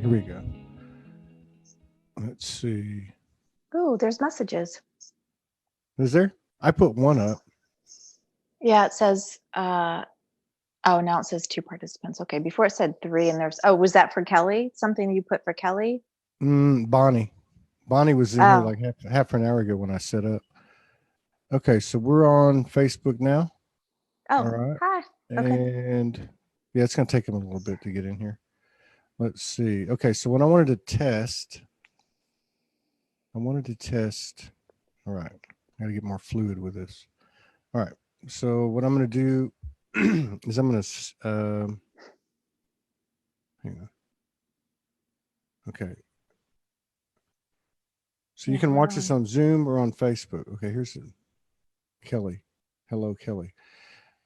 Here we go. Let's see. Oh, there's messages. Is there? I put one up. Yeah, it says, oh, now it says 2 participants. Okay, before it said 3 and there's, oh, was that for Kelly? Something you put for Kelly? Bonnie. Bonnie was in here like half an hour ago when I set up. Okay, so we're on Facebook now. Oh, all right. Hi. Okay. And yeah, it's going to take him a little bit to get in here. Let's see. Okay, so what I wanted to test, all right, I got to get more fluid with this. All right, so what I'm going to do is I'm going to, hang on. Okay. So you can watch this on Zoom or on Facebook. Okay, here's Kelly. Hello, Kelly.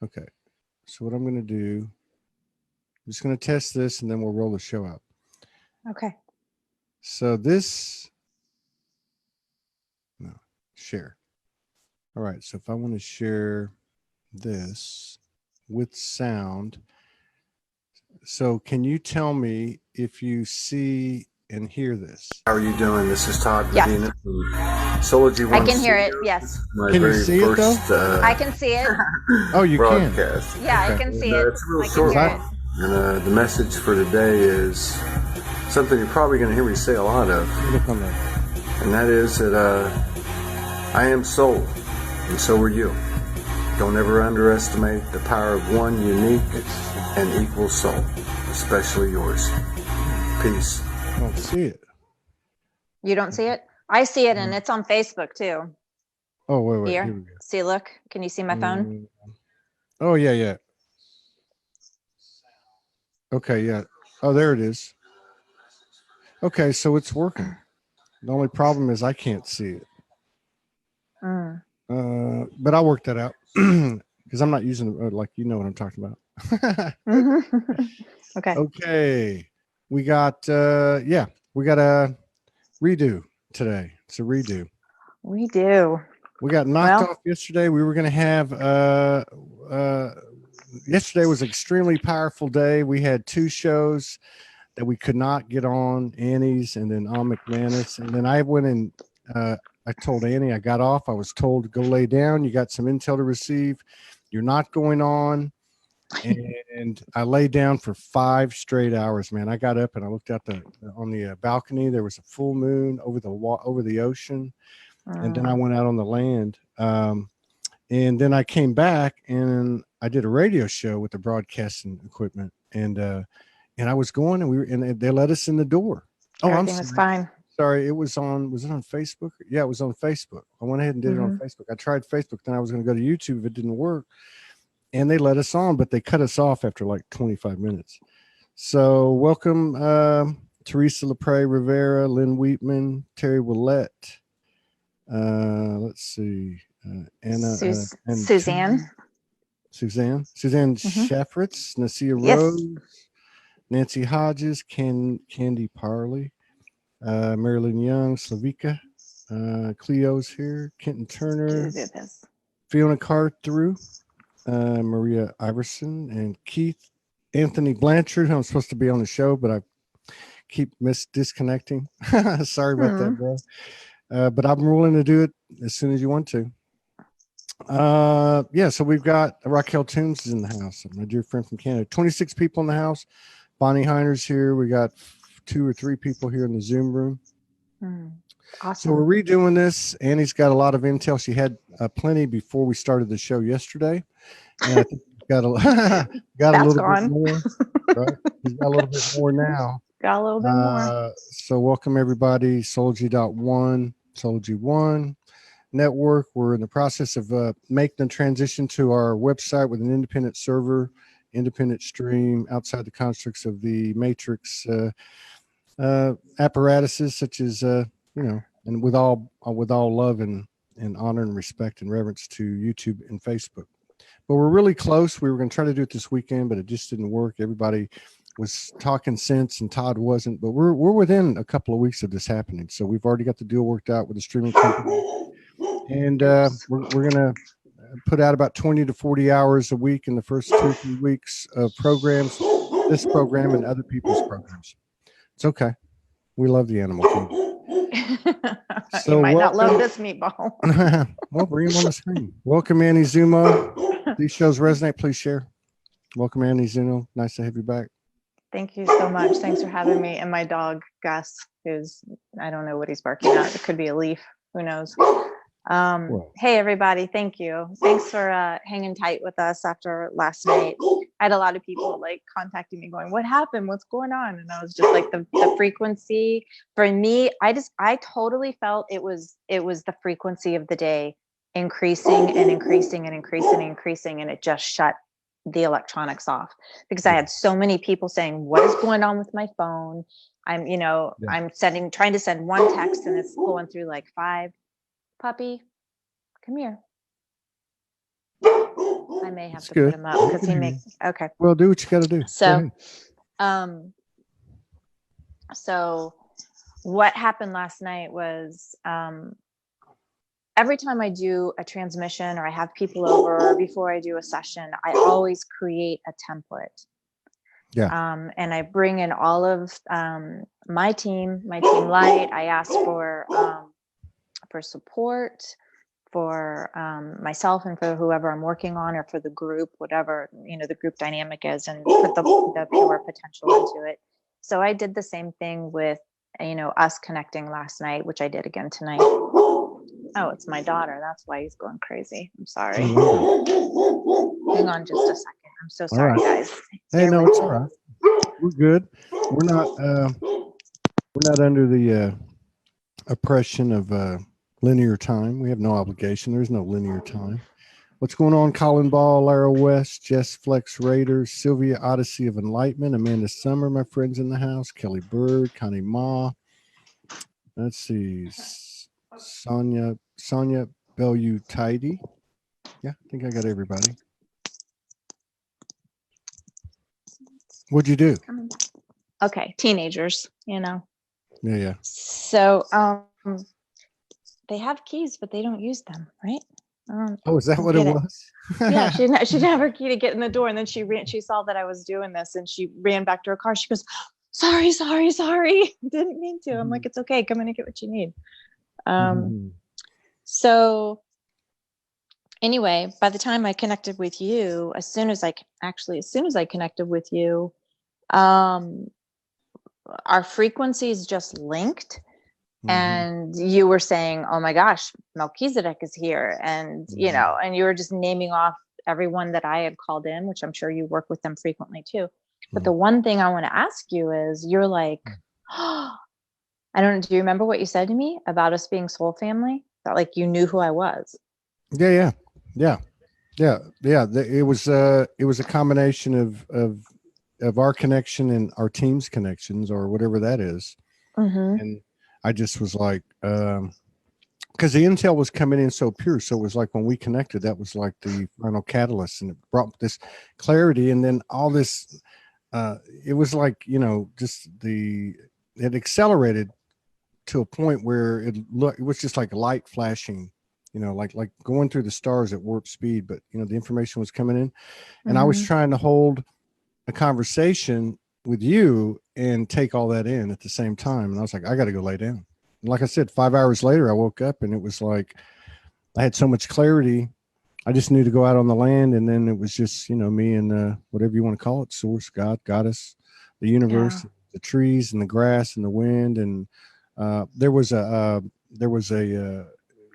Okay, so what I'm going to do, I'm just going to test this and then we'll roll the show out. Okay. So this, no, share. All right, so if I want to share this with sound, so can you tell me if you see and hear this? How are you doing? This is Todd. Yes. SoulogyOne. I can hear it. Yes. Can you see it though? I can see it. Oh, you broadcast. can. Yeah, okay. I can see it. It's a real short one. And the message for today is something you're probably going to hear me say a lot of. And that is that I am soul, and so are you. Don't ever underestimate the power of one unique and equal soul, especially yours. Peace. I don't see it. You don't see it? I see it, and it's on Facebook too. Oh, wait. Here we go. See, look. Can you see my phone? Oh, yeah. Okay, yeah. Oh, there it is. Okay, so it's working. The only problem is I can't see it. But I'll work that out because I'm not using like you know what I'm talking about. Okay. Okay. We got we got a redo today. It's a redo. We do. We got knocked off yesterday. We were going to have yesterday was an extremely powerful day. We had 2 shows that we could not get on, Annie's and then On McManus. And then I went and I told Annie I got off. I was told to go lay down. You got some intel to receive. You're not going on. And I lay down for 5 straight hours, man. I got up and I looked out on the balcony. There was a full moon over the ocean. And then I went out on the land. And then I came back and I did a radio show with the broadcasting equipment. And I was going and they let us in the door. Everything was fine. Sorry, was it on Facebook? Yeah, it was on Facebook. I went ahead and did it on Facebook. I tried Facebook, then I was going to go to YouTube if it didn't work. And they let us on, but they cut us off after like 25 minutes. So welcome Teresa LaPre Rivera, Lynn Wheatman, Terry Willette. Let's see. Anna and Suzanne. Suzanne Shafritz, Nasia Rose, Nancy Hodges, Candy Parley, Marilyn Young, Slavika, Cleo's here, Kenton Turner, Fiona Carthew, Maria Iverson, and Keith Anthony Blanchard, who I'm supposed to be on the show, but I keep disconnecting. Sorry about that, bro. But I'm willing to do it as soon as you want to. So we've got Raquel Toombs in the house, my dear friend from Canada. 26 people in the house. Bonnie Heiner's here. We got 2 or 3 people here in the Zoom room. Awesome. So we're redoing this. Annie's got a lot of intel. She had plenty before we started the show yesterday. And I think got a little bit more. Right? He's got a little bit more now. Got a little bit more. So welcome everybody. Soulogy.One, Soulogy.One network. We're in the process of making the transition to our website with an independent server, independent stream outside the constructs of the matrix apparatuses, such as and with all love and honor and respect and reverence to YouTube and Facebook. But we're really close. We were going to try to do it this weekend, but it just didn't work. Everybody was talking sense and Todd wasn't, but we're within a couple of weeks of this happening. So we've already got the deal worked out with the streaming company. And we're going to put out about 20 to 40 hours a week in the first 2-3 weeks of programs, this program and other people's programs. It's okay. We love the animal kingdom. You might not love this meatball. Well, bring him on the screen. Welcome, Annie Zummo. These shows resonate. Please share. Welcome, Annie Zummo. Nice to have you back. Thank you so much. Thanks for having me. And my dog, Gus, who's, I don't know what he's barking at. It could be a leaf. Who knows? Hey, everybody. Thank you. Thanks for hanging tight with us after last night. I had a lot of people like contacting me going, what happened? What's going on? And I was just like, the frequency for me, I totally felt it was the frequency of the day increasing and increasing and increasing and increasing. And it just shut the electronics off because I had so many people saying, what is going on with my phone? I'm trying to send one text and it's going through like 5. Puppy, come here. I may have to put him up because he makes okay. Well, do what you got to do. So what happened last night was every time I do a transmission or I have people over or before I do a session, I always create a template. Yeah. And I bring in all of my team light. I ask for support for myself and for whoever I'm working on or for the group, whatever, the group dynamic is, and put the pure potential into it. So I did the same thing with, us connecting last night, which I did again tonight. Oh, it's my daughter. That's why he's going crazy. I'm sorry. Hang on just a second. I'm so sorry, guys. Hey, no, it's all right. We're good. We're not under the oppression of linear time. We have no obligation. There's no linear time. What's going on? Colin Ball, Lara West, Jess Flex Raiders, Sylvia Odyssey of Enlightenment, Amanda Summer, my friends in the house, Kelly Bird, Connie Ma. Let's see. Sonia Bellew Tidy. Yeah, I think I got everybody. What'd you do? Okay, teenagers, Yeah. So they have keys, but they don't use them, right? Is that what it was? Yeah, she didn't have her key to get in the door, and then she saw that I was doing this, and she ran back to her car. She goes, sorry, didn't mean to. I'm like, it's okay, come in and get what you need. So anyway, by the time I connected with you, as soon as I connected with you, our frequencies just linked. And you were saying, oh my gosh, Melchizedek is here. And, and you were just naming off everyone that I had called in, which I'm sure you work with them frequently too. But the one thing I want to ask you is, you're like, oh, do you remember what you said to me about us being soul family? That like you knew who I was. Yeah. It was a combination of our connection and our team's connections, or whatever that is. And I just was like, because the intel was coming in so pure. So it was like when we connected, that was like the final catalyst, and it brought this clarity. And then all this, it was like, it accelerated to a point where it was just like light flashing, like going through the stars at warp speed. But, the information was coming in, and I was trying to hold a conversation with you and take all that in at the same time. And I was like, I got to go lay down. And like I said, 5 hours later, I woke up and it was like, I had so much clarity. I just knew to go out on the land. And then it was just, me and whatever you want to call it, source, God, goddess, the universe, the trees and the grass and the wind. And it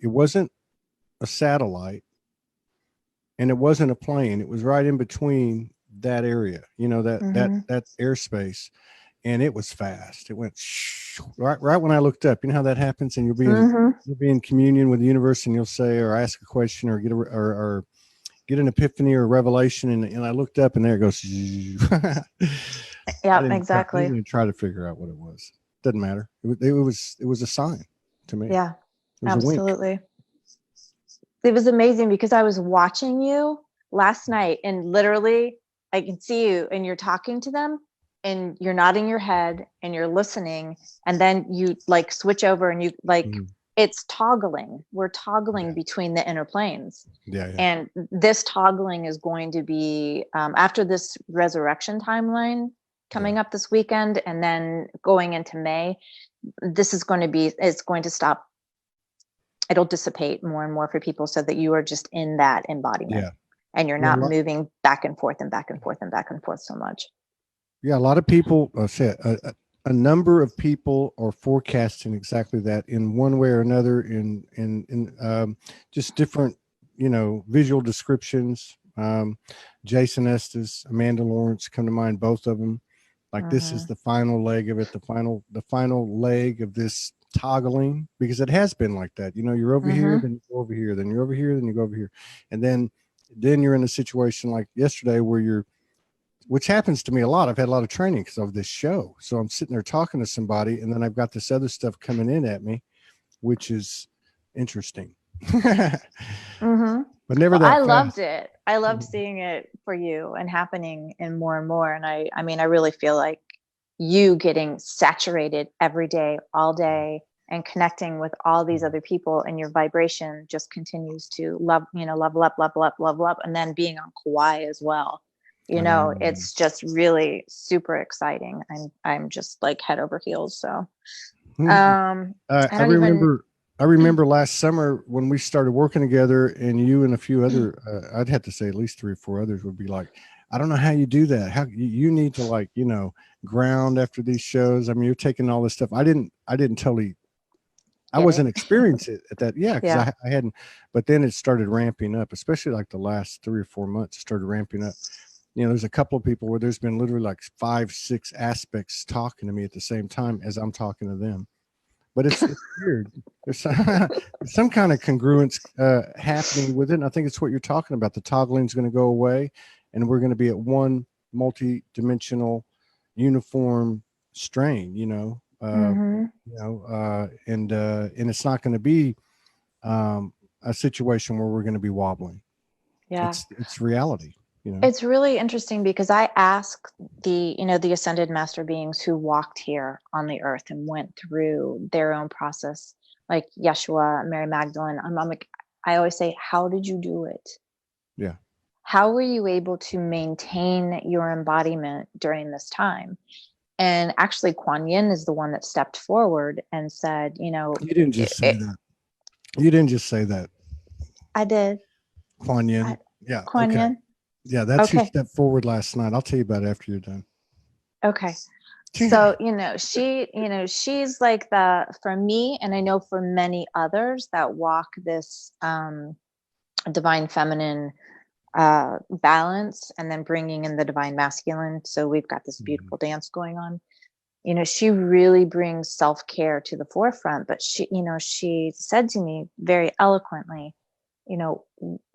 wasn't a satellite and it wasn't a plane. It was right in between that area, that airspace, and it was fast. It went right when I looked up. You know how that happens, and you'll be in communion with the universe, and you'll say or ask a question or get an epiphany or revelation, and I looked up, and there it goes. Yeah, exactly. I didn't even try to figure out what it was. Doesn't matter. It was a sign to me. Yeah, absolutely. It was amazing because I was watching you last night, and literally I can see you and you're talking to them and you're nodding your head and you're listening, and then you like switch over and you like it's toggling. We're toggling between the inner planes. Yeah. And this toggling is going to be after this resurrection timeline, coming up this weekend, and then going into May, this is going to be, it's going to stop. It'll dissipate more and more for people, so that you are just in that embodiment, and you're not moving back and forth and back and forth and back and forth so much. Yeah, a lot of people say a number of people are forecasting exactly that in one way or another, in just different, visual descriptions. Jason Estes, Amanda Lawrence come to mind, both of them. Like this is the final leg of it, the final leg of this toggling, because it has been like that. You're over here, then you go over here, then you're over here, then you go over here, and then you're in a situation like yesterday where which happens to me a lot. I've had a lot of training because of this show. So I'm sitting there talking to somebody, and then I've got this other stuff coming in at me, which is interesting. But never that I fast. loved it. I loved seeing it for you and happening in more and more. And I mean, I really feel like you getting saturated every day, all day, and connecting with all these other people, and your vibration just continues to level up, and then being on Kauai as well. It's just really super exciting. I'm just like head over heels. So, I remember last summer when we started working together, and you and a few other, I'd have to say at least 3 or 4 others would be like, I don't know how you do that. How you need to ground after these shows. I mean, you're taking all this stuff. I didn't totally, I wasn't experiencing it at that. Yeah. Cause I hadn't, but then it started ramping up, especially like the last 3 or 4 months, it started ramping up. There's a couple of people where there's been literally like 5, 6 aspects talking to me at the same time as I'm talking to them. But it's weird. There's some kind of congruence happening with it. And I think it's what you're talking about. The toggling is going to go away, and we're going to be at one multi-dimensional, uniform strain. And it's not going to be a situation where we're going to be wobbling. Yeah, it's reality. It's really interesting because I ask the ascended master beings who walked here on the earth and went through their own process, like Yeshua, Mary Magdalene. I'm like, I always say, how did you do it? Yeah. How were you able to maintain your embodiment during this time? And actually, Quan Yin is the one that stepped forward and said, you didn't just say that. You didn't just say that. I did. Quan Yin. Quan Yin. Yeah, that's who stepped forward last night. I'll tell you about it after you're done. Okay. So, she's like for me, and I know for many others that walk this divine feminine balance, and then bringing in the divine masculine. So we've got this beautiful dance going on. She really brings self-care to the forefront, but she said to me very eloquently,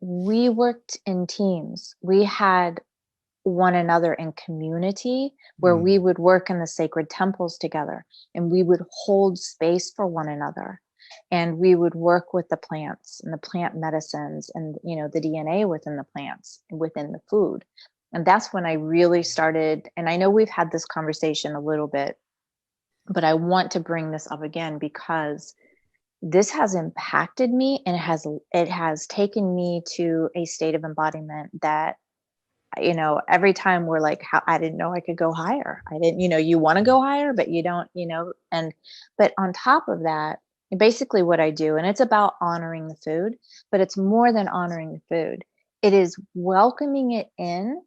we worked in teams. We had one another in community where we would work in the sacred temples together, and we would hold space for one another, and we would work with the plants and the plant medicines and, the DNA within the plants, within the food. And that's when I really started. And I know we've had this conversation a little bit, but I want to bring this up again because this has impacted me, and it has taken me to a state of embodiment that, every time we're like, how I didn't know I could go higher. I didn't, you want to go higher, but you don't, but on top of that, basically what I do, and it's about honoring the food, but it's more than honoring the food. It is welcoming it in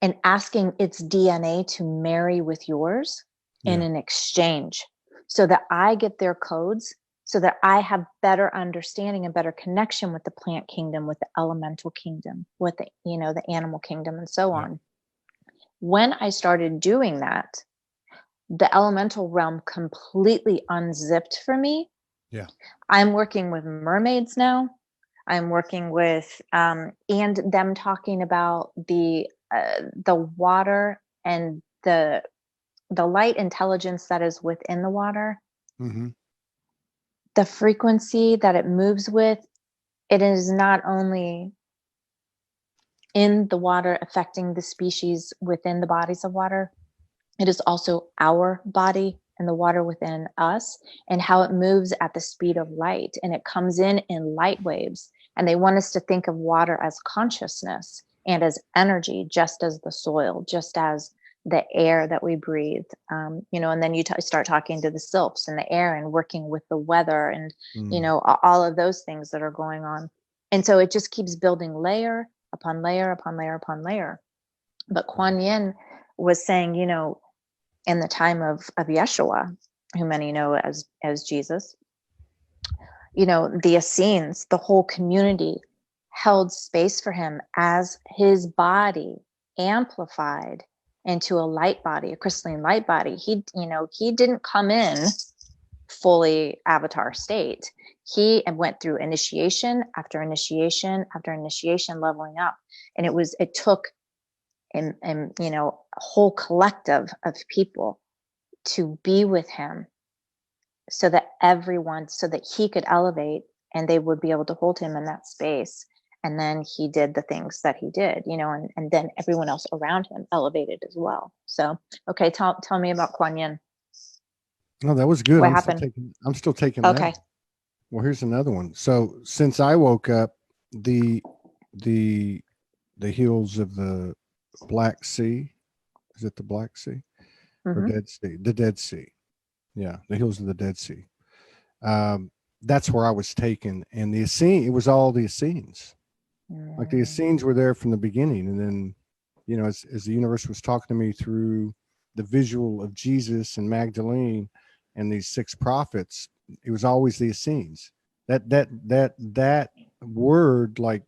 and asking its DNA to marry with yours in an exchange, so that I get their codes, so that I have better understanding and better connection with the plant kingdom, with the elemental kingdom, with the, the animal kingdom, and so on. When I started doing that, the elemental realm completely unzipped for me. Yeah. I'm working with mermaids now. I'm working with, and them talking about the water and the light intelligence that is within the water. Mm-hmm. The frequency that it moves with, it is not only in the water affecting the species within the bodies of water, it is also our body and the water within us, and how it moves at the speed of light. And it comes in light waves. And they want us to think of water as consciousness and as energy, just as the soil, just as the air that we breathe, you know, and then you start talking to the sylphs and the air and working with the weather and, you know, all of those things that are going on. And so it just keeps building layer upon layer upon layer upon layer. But Quan Yin was saying, you know, in the time of Yeshua, who many know as Jesus, you know, the Essenes, the whole community held space for him as his body amplified into a light body, a crystalline light body. He, you know, he didn't come in fully avatar state. He went through initiation after initiation after initiation, leveling up. And it took and you know, a whole collective of people to be with him so that he could elevate and they would be able to hold him in that space. And then he did the things that he did, you know, and then everyone else around him elevated as well. So, okay, tell me about Quan Yin. No, that was good. What happened? I'm still taking okay. that. Well, here's another one. So since I woke up, the hills of the Black Sea, is it the Black Sea or Dead Sea? The Dead Sea. Yeah, the hills of the Dead Sea. That's where I was taken, and the Essenes, it was all the Essenes. Like the Essenes were there from the beginning, and then, you know, as the universe was talking to me through the visual of Jesus and Magdalene and these 6 prophets, it was always the Essenes. That word like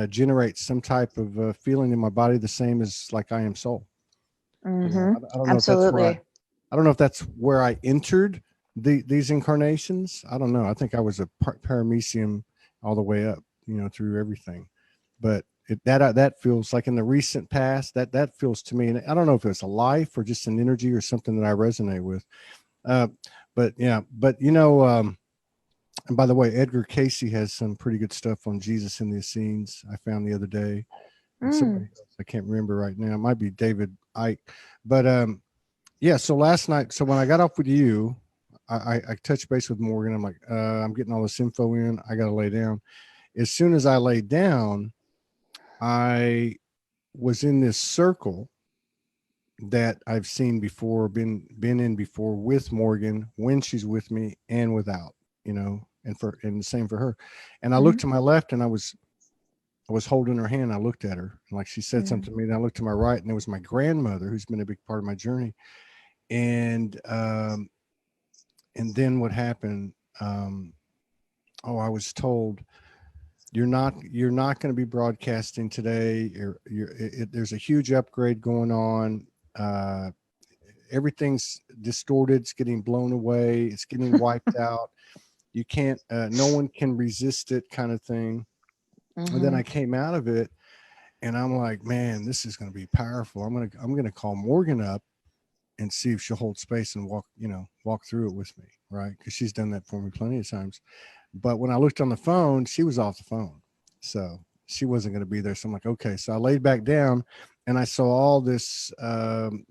generates some type of feeling in my body, the same as like I am soul. You know, I don't know Absolutely. if I don't know if that's where I entered these incarnations. I don't know. I think I was a paramecium all the way up, you know, through everything. But that feels like in the recent past, that feels to me, and I don't know if it's a life or just an energy or something that I resonate with. But yeah, but you know, and by the way, Edgar Casey has some pretty good stuff on Jesus in the Essenes I found the other day. And somebody else, I can't remember right now. It might be David Icke. But yeah, so last night, so when I got off with you, I touched base with Morgan. I'm like, I'm getting all this info in. I got to lay down. As soon as I laid down, I was in this circle that I've seen before, been in before with Morgan when she's with me and without, you know, and the same for her. And I looked to my left and I was holding her hand. I looked at her and like she said something to me. And I looked to my right and it was my grandmother, who's been a big part of my journey. And then what happened? I was told, you're not going to be broadcasting today. There's a huge upgrade going on. Everything's distorted. It's getting blown away. It's getting wiped out. You can't, no one can resist it, kind of thing. And then I came out of it and I'm like, man, this is going to be powerful. I'm going to call Morgan up and see if she'll hold space and walk through it with me. Right. Cause she's done that for me plenty of times. But when I looked on the phone, she was off the phone. So she wasn't going to be there. So I'm like, okay. So I laid back down and I saw all this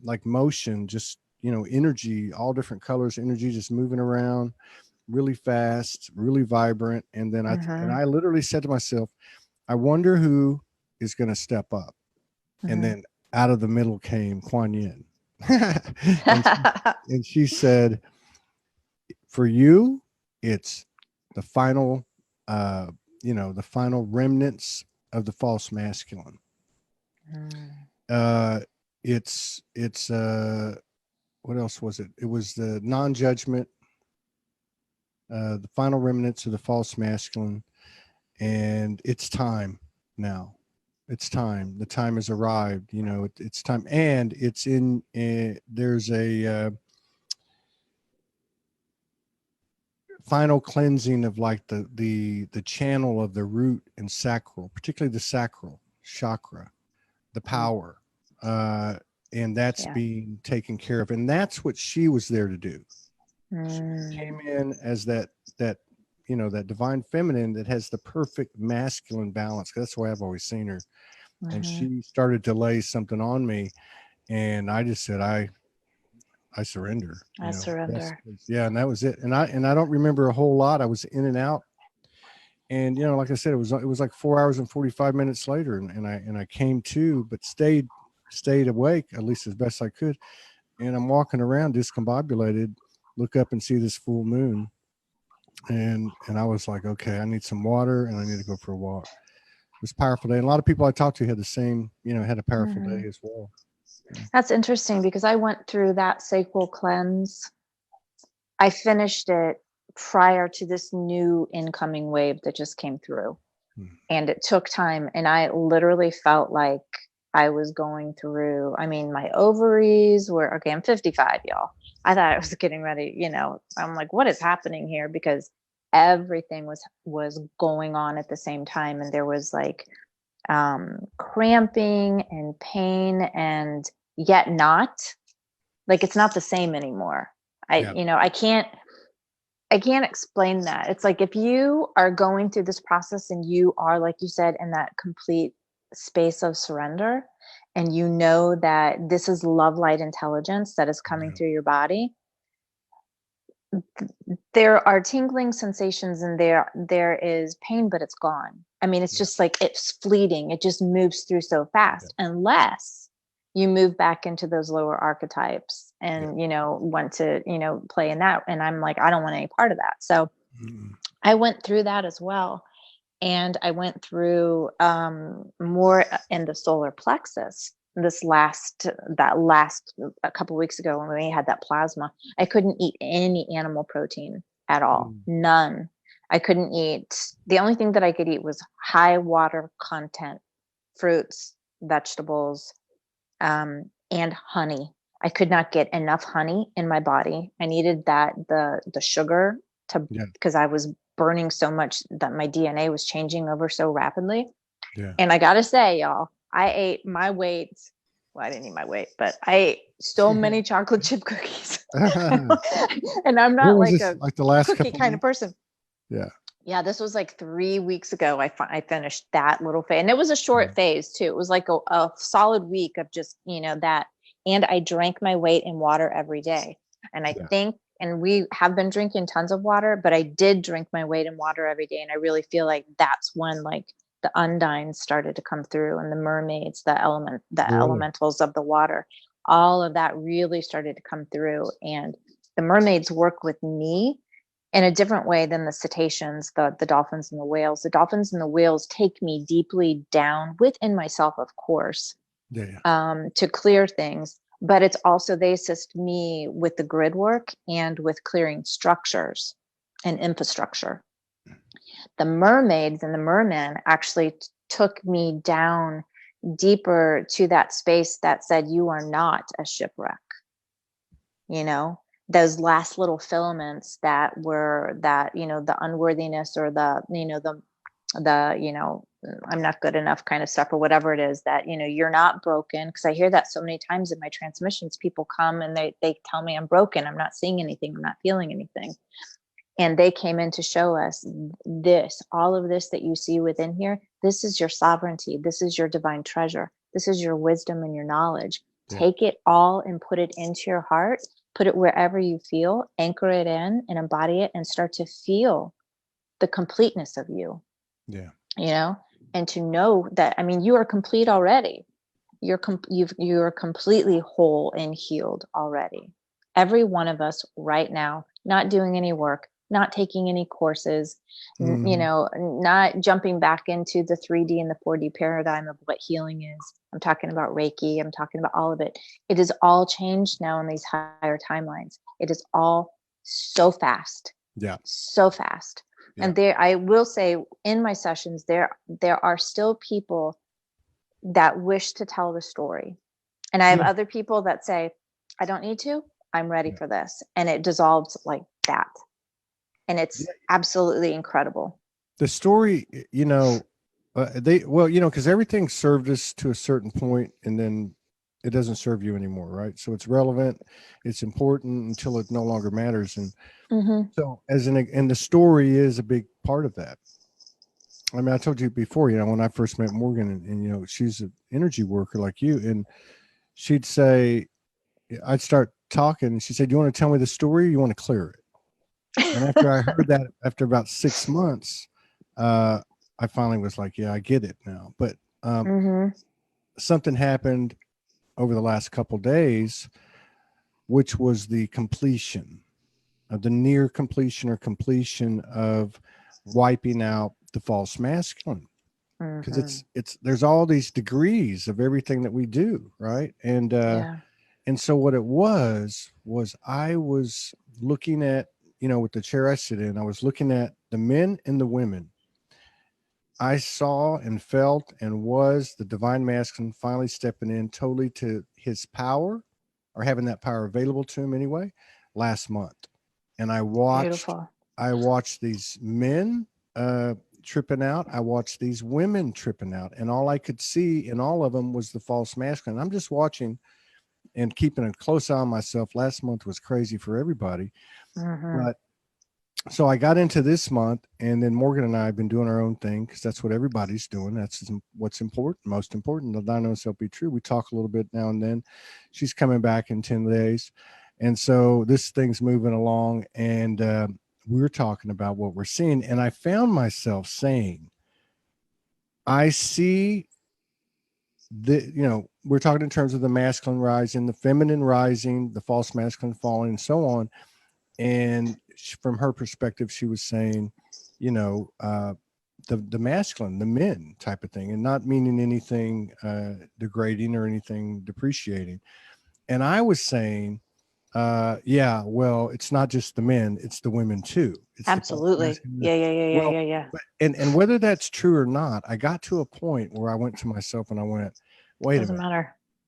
like motion, just, you know, energy, all different colors, energy just moving around really fast, really vibrant. And then I literally said to myself, I wonder who is going to step up. And then out of the middle came Quan Yin. and she said, for you, it's the final, the final remnants of the false masculine. It's what else was it? It was the non-judgment, the final remnants of the false masculine. And it's time now. It's time. The time has arrived. You know, it's time. And it's in, there's a final cleansing of like the channel of the root and sacral, particularly the sacral chakra, the power. And that's being taken care of. And that's what she was there to do. She came in as that, you know, that divine feminine that has the perfect masculine balance. That's the way I've always seen her. And she started to lay something on me. And I just said, I surrender. I surrender. Yeah. And that was it. And I don't remember a whole lot. I was in and out. And, you know, like I said, it was like 4 hours and 45 minutes later. And I came to, but stayed stayed awake, at least as best I could. And I'm walking around discombobulated, look up and see this full moon. And I was like, okay, I need some water and I need to go for a walk. It was a powerful day. And a lot of people I talked to had the same, had a powerful day as well. That's interesting because I went through that sacral cleanse. I finished it prior to this new incoming wave that just came through. And it took time. And I literally felt like I was going through, I mean, my ovaries were, okay, I'm 55, y'all. I thought I was getting ready, I'm like, what is happening here? Because everything was going on at the same time. And there was like cramping and pain, and yet not like, it's not the same anymore. I can't explain that. It's like, if you are going through this process and you are, like you said, in that complete space of surrender, and you know that this is love, light, intelligence that is coming through your body, there are tingling sensations and there is pain, but it's gone. I mean, it's just like, it's fleeting. It just moves through so fast, unless you move back into those lower archetypes and, want to, play in that. And I'm like, I don't want any part of that. So I went through that as well. And I went through more in the solar plexus. That last a couple of weeks ago when we had that plasma, I couldn't eat any animal protein at all. None. I couldn't eat. The only thing that I could eat was high water content, fruits, vegetables, and honey. I could not get enough honey in my body. I needed the sugar because I was burning so much that my DNA was changing over so rapidly. Yeah. And I gotta say, y'all, I ate my weight. Well, I didn't eat my weight, but I ate so many chocolate chip cookies. And I'm not like the last cookie kind of person. Yeah. Yeah, this was like 3 weeks ago. I finished that little phase, and it was a short phase too. It was like a solid week of just, that. And I drank my weight in water every day. And I think, and we have been drinking tons of water, but I did drink my weight in water every day. And I really feel like that's when like the undines started to come through, and the mermaids, the elementals of the water, all of that really started to come through. And the mermaids work with me in a different way than the cetaceans, the dolphins and the whales. The dolphins and the whales take me deeply down within myself, of course, to clear things. But it's also, they assist me with the grid work and with clearing structures and infrastructure. The mermaids and the mermen actually took me down deeper to that space that said, you are not a shipwreck. Those last little filaments that were the unworthiness or the I'm not good enough kind of stuff, or whatever it is, that, you're not broken. Because I hear that so many times in my transmissions. People come and they tell me I'm broken. I'm not seeing anything. I'm not feeling anything. And they came in to show us all of this that you see within here. This is your sovereignty. This is your divine treasure. This is your wisdom and your knowledge. Yeah. Take it all and put it into your heart. Put it wherever you feel. Anchor it in and embody it, and start to feel the completeness of you. Yeah. And to know that, I mean, you are complete already. You're completely whole and healed already. Every one of us right now, not doing any work, not taking any courses, not jumping back into the 3D and the 4D paradigm of what healing is. I'm talking about Reiki. I'm talking about all of it. It is all changed now in these higher timelines. It is all so fast. Yeah. So fast. Yeah. And I will say, in my sessions, there are still people that wish to tell the story. And I have other people that say, I don't need to, I'm ready for this. And it dissolves like that. And it's absolutely incredible. The story, because everything served us to a certain point, and then it doesn't serve you anymore, right? So it's relevant, it's important until it no longer matters. And so and the story is a big part of that. I mean, I told you before, when I first met Morgan, and she's an energy worker like you, and she'd say, I'd start talking, and she said, "Do you want to tell me the story, or you want to clear it?" And after I heard that, after about 6 months, I finally was like, yeah, I get it now. But something happened over the last couple days, which was the completion of the near completion or completion of wiping out the false masculine. Because there's all these degrees of everything that we do, right? And so what it was I was looking at, with the chair I sit in, I was looking at the men and the women. I saw and felt and was the divine masculine finally stepping in totally to his power, or having that power available to him anyway, last month. And I watched these men tripping out. I watched these women tripping out, and all I could see in all of them was the false masculine. I'm just watching and keeping a close eye on myself. Last month was crazy for everybody. But so I got into this month, and then Morgan and I have been doing our own thing, because that's what everybody's doing. That's what's important, most important. The I know self be true. We talk a little bit now and then. She's coming back in 10 days. And so this thing's moving along, and we're talking about what we're seeing. And I found myself saying, I see we're talking in terms of the masculine rising, the feminine rising, the false masculine falling, and so on. And from her perspective, she was saying, the masculine, the men type of thing, and not meaning anything degrading or anything depreciating. And I was saying, well, it's not just the men, it's the women too. It's absolutely. Yeah. And whether that's true or not, I got to a point where I went to myself and I went, wait a minute.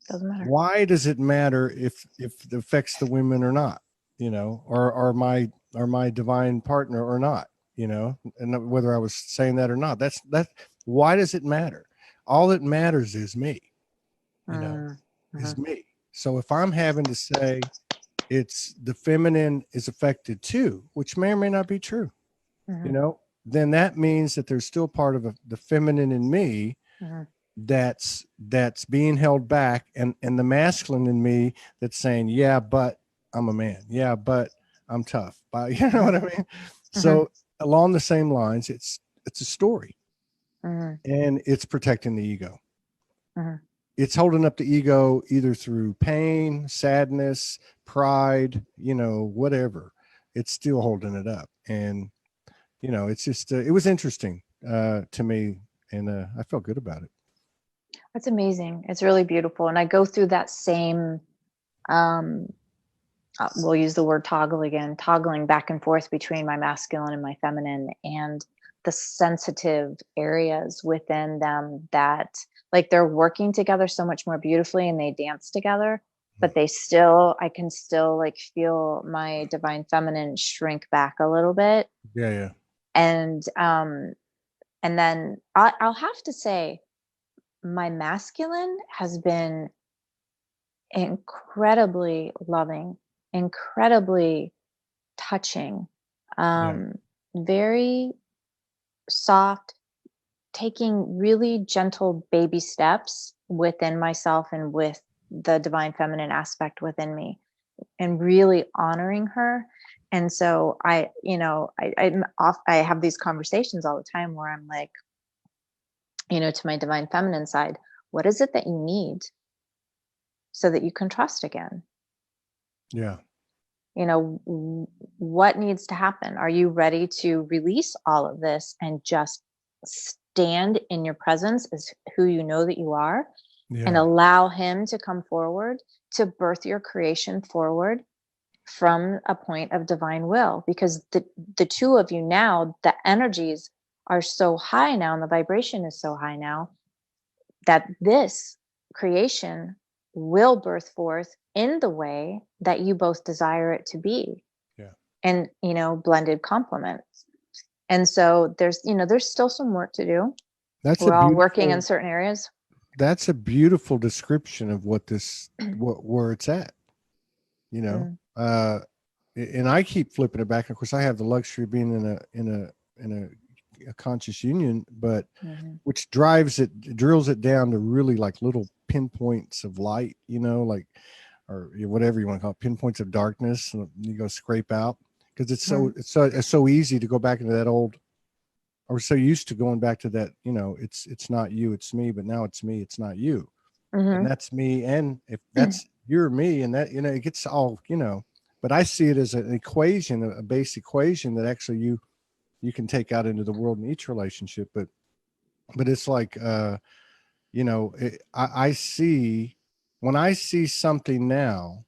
Doesn't matter. Why does it matter if it affects the women or not? Or my divine partner or not, and whether I was saying that or not, that's why does it matter? All that matters is me, is me. So if I'm having to say it's the feminine is affected too, which may or may not be true, then that means that there's still part of the feminine in me that's being held back, and the masculine in me that's saying, yeah, but I'm a man. Yeah, but I'm tough. But you know what I mean? So along the same lines, it's a story, and it's protecting the ego. It's holding up the ego either through pain, sadness, pride, whatever. It's still holding it up. And, it's just, it was interesting to me, and I felt good about it. That's amazing. It's really beautiful. And I go through that same, we'll use the word toggle again, toggling back and forth between my masculine and my feminine, and the sensitive areas within them that, like, they're working together so much more beautifully, and they dance together, but I can still like feel my divine feminine shrink back a little bit. Yeah. And then I'll have to say my masculine has been incredibly loving, incredibly touching, very soft, taking really gentle baby steps within myself and with the divine feminine aspect within me, and really honoring her. And so I have these conversations all the time where I'm like, to my divine feminine side, what is it that you need so that you can trust again? Yeah. What needs to happen? Are you ready to release all of this and just stand in your presence as who you know that you are, and allow him to come forward to birth your creation forward from a point of divine will? Because the two of you now, the energies are so high now, and the vibration is so high now, that this creation will birth forth in the way that you both desire it to be. And blended complements. And so there's still some work to do. We're all working in certain areas. That's a beautiful description of where it's at, and I keep flipping it back. Of course, I have the luxury of being in a conscious union, but which drills it down to really like little pinpoints of light, or whatever you want to call it, pinpoints of darkness, and you go scrape out, because it's so easy to go back into that old, or so used to going back to that, it's not you, it's me, but now it's me, it's not you. and that's me. And if that's you're me, and that, it gets all, but I see it as an equation, a base equation that actually you can take out into the world in each relationship. But it's like, I see, when I see something now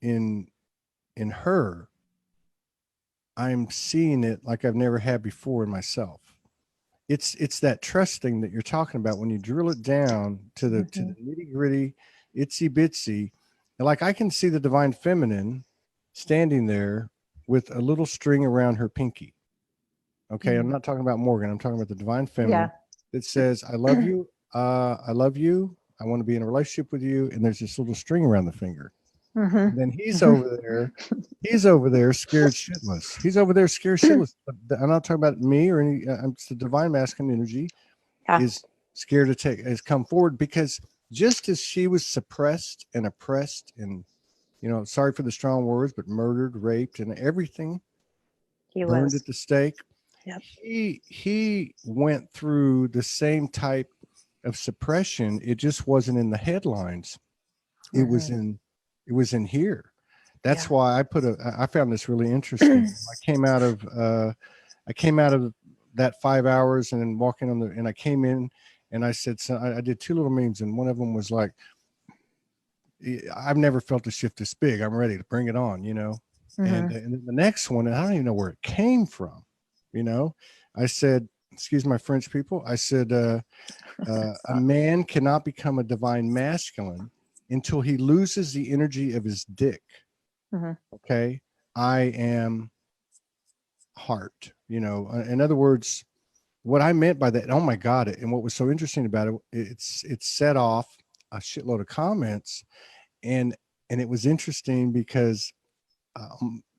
in her, I'm seeing it like I've never had before in myself. It's that trusting that you're talking about when you drill it down to the nitty gritty, itsy bitsy. And like, I can see the divine feminine standing there with a little string around her pinky. Okay. I'm not talking about Morgan. I'm talking about the divine feminine that says, I love you. I love you. I want to be in a relationship with you. And there's this little string around the finger. And then he's over there. He's over there scared shitless. He's over there scared shitless. I'm not talking about me or any. It's the divine masculine energy is scared to has come forward, because just as she was suppressed and oppressed and, sorry for the strong words, but murdered, raped, and everything, burned at the stake. Yep. He went through the same type of suppression. It just wasn't in the headlines. It was in here. That's why I found this really interesting. I came out of that 5 hours and then walking and I came in and I said, so I did 2 little memes, and one of them was like, I've never felt a shift this big. I'm ready to bring it on, and the next one, I don't even know where it came from. I said, excuse my French people. I said, a man cannot become a divine masculine until he loses the energy of his dick. Okay. I am heart, in other words, what I meant by that. Oh my God. And what was so interesting about it, it's set off a shitload of comments, and it was interesting because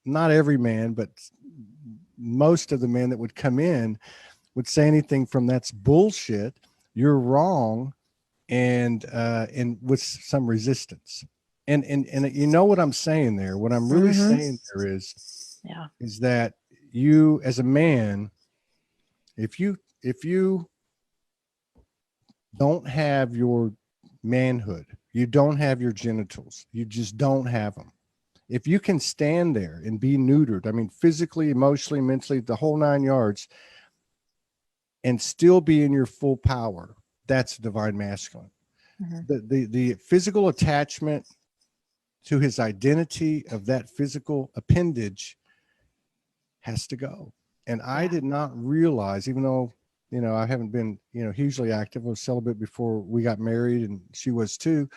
not every man, but most of the men that would come in would say anything from "that's bullshit," "you're wrong," and with some resistance. And you know what I'm saying there? What I'm really saying there is that you, as a man, if you don't have your manhood, you don't have your genitals, you just don't have them. If you can stand there and be neutered, I mean, physically, emotionally, mentally, the whole 9 yards, and still be in your full power, that's divine masculine. The physical attachment to his identity of that physical appendage has to go. And I did not realize, even though, I haven't been, hugely active. I was celibate before we got married, and she was too.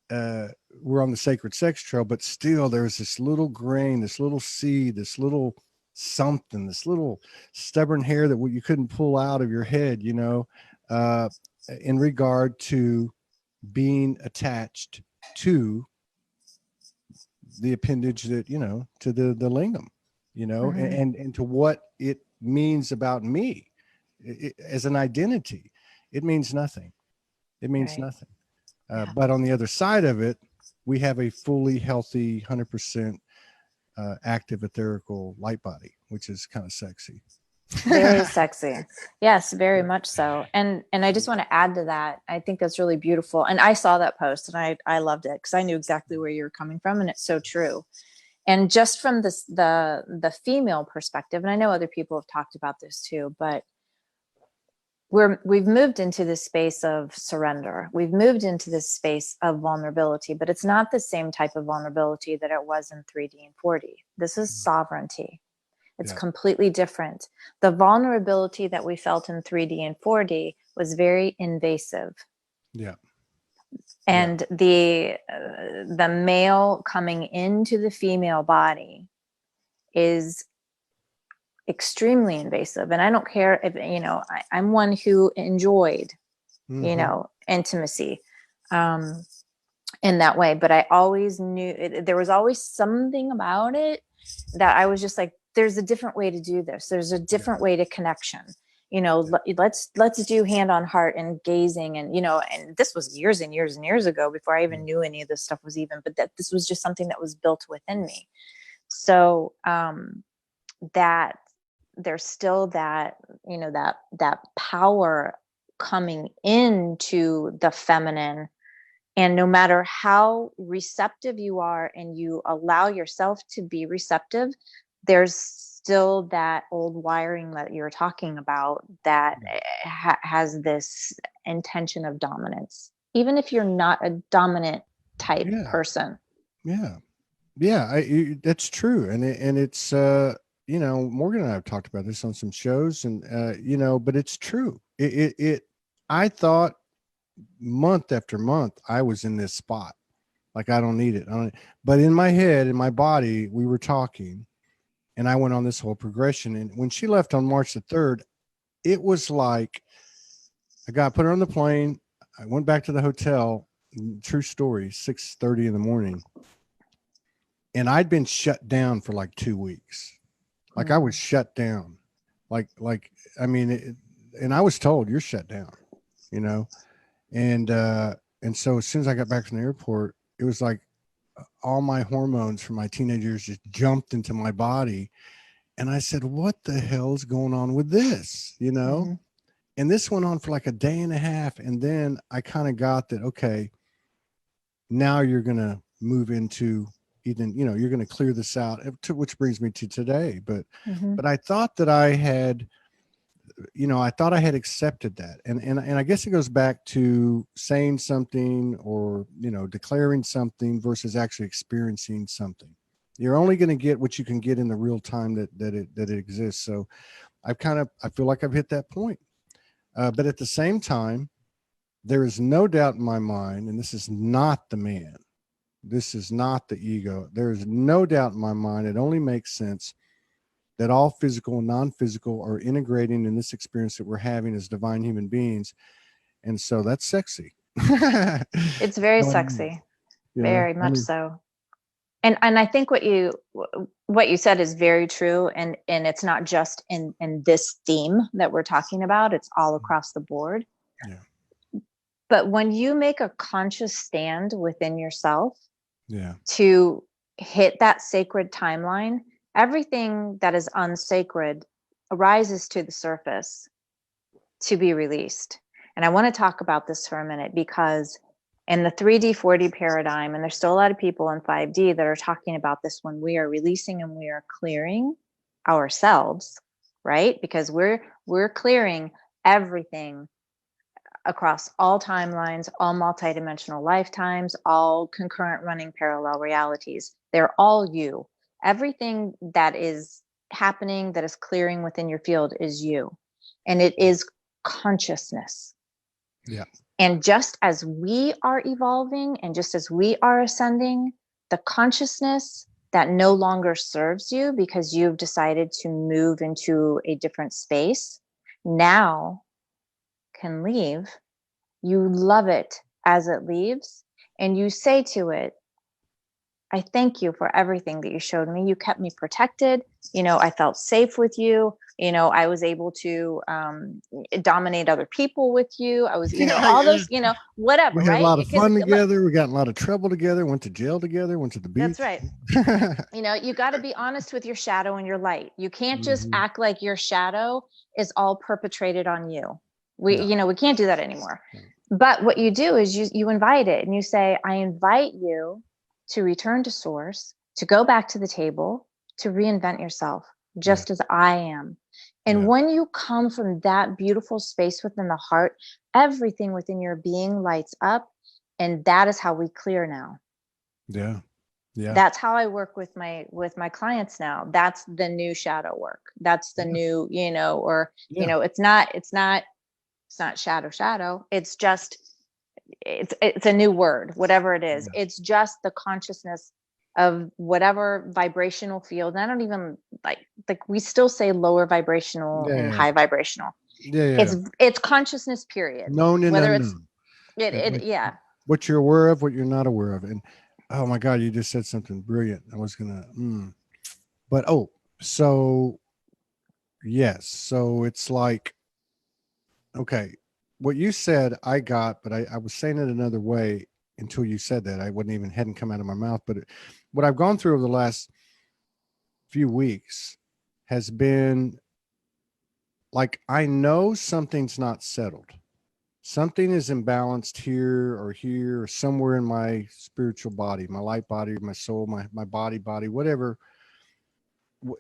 We're on the sacred sex trail, but still there's this little grain, this little seed, this little something, this little stubborn hair that you couldn't pull out of your head, in regard to being attached to the appendage that, to the lingam, and to what it means about me as an identity. It means nothing. It means nothing. But on the other side of it, we have a fully healthy, 100% active etherical light body, which is kind of sexy. Very sexy. Yes, very much so. And I just want to add to that. I think that's really beautiful. And I saw that post and I loved it because I knew exactly where you were coming from, and it's so true. And just from this, the female perspective, and I know other people have talked about this too, but we've moved into this space of surrender. We've moved into this space of vulnerability, but it's not the same type of vulnerability that it was in 3D and 4D. This is sovereignty. It's completely different. The vulnerability that we felt in 3D and 4D was very invasive. Yeah. And the male coming into the female body is extremely invasive. And I don't care if, I'm one who enjoyed, intimacy in that way. But I always knew there was always something about it that I was just like, there's a different way to do this. There's a different way to connection. Let's do hand on heart and gazing. And, and this was years and years and years ago before I even knew any of this stuff was but that this was just something that was built within me. So that there's still that, that power coming into the feminine. And no matter how receptive you are and you allow yourself to be receptive, there's still that old wiring that you're talking about that has this intention of dominance, even if you're not a dominant type person. Yeah. That's true. And it's, Morgan and I have talked about this on some shows and, but it's true. I thought month after month, I was in this spot. Like, I don't need it. But in my head, in my body, we were talking and I went on this whole progression. And when she left on March the 3rd, it was like, put her on the plane. I went back to the hotel. True story, 6:30 in the morning. And I'd been shut down for like 2 weeks. Like I was shut down. And I was told you're shut down, And so as soon as I got back from the airport, it was like all my hormones from my teenage years just jumped into my body. And I said, what the hell is going on with this? And this went on for like a day and a half. And then I kind of got that, okay, now you're going to move into even, you're going to clear this out, which brings me to today. But I thought that I had, I had accepted that. And I guess it goes back to saying something or, declaring something versus actually experiencing something. You're only going to get what you can get in the real time that it exists. So I feel like I've hit that point. But at the same time, there is no doubt in my mind, and this is not the man. This is not the ego. There is no doubt in my mind. It only makes sense that all physical and non-physical are integrating in this experience that we're having as divine human beings. And so that's sexy. It's very sexy. Very much so. And I think what you said is very true. And it's not just in this theme that we're talking about. It's all across the board. Yeah. But when you make a conscious stand within yourself to hit that sacred timeline, everything that is unsacred arises to the surface to be released. And I want to talk about this for a minute, because in the 3D, 4D paradigm, and there's still a lot of people in 5D that are talking about this, when we are releasing and we are clearing ourselves, right? Because we're clearing everything across all timelines, all multidimensional lifetimes, all concurrent running parallel realities. They're all you. Everything that is happening, that is clearing within your field, is you. And it is consciousness. Yeah. And just as we are evolving and just as we are ascending, the consciousness that no longer serves you because you've decided to move into a different space now can leave. You love it as it leaves, and you say to it, I thank you for everything that you showed me. You kept me protected. I felt safe with you. I was able to dominate other people with you. I was, all those, whatever. We had right? a lot of fun together. We got in a lot of trouble together. Went to jail together. Went to the beach. That's right. You got to be honest with your shadow and your light. You can't just act like your shadow is all perpetrated on you. We can't do that anymore. But what you do is you invite it, and you say, I invite you to return to source, to go back to the table, to reinvent yourself just as I am. And when you come from that beautiful space within the heart, everything within your being lights up. And that is how we clear now. Yeah. Yeah. That's how I work with my clients now. That's the new shadow work. That's the new, it's not shadow. It's just, it's a new word, whatever it is. It's just the consciousness of whatever vibrational field. And I don't even like we still say lower vibrational and high vibrational. It's consciousness, period. Known and whether unknown. It's what you're aware of, what you're not aware of. And oh my God, you just said something brilliant. I was gonna but so yes, so it's like, okay, what you said I got, but I was saying it another way until you said that. I hadn't come out of my mouth. But what I've gone through over the last few weeks has been like, I know something's not settled. something is imbalanced here or somewhere in my spiritual body, my light body, my soul, my body, whatever.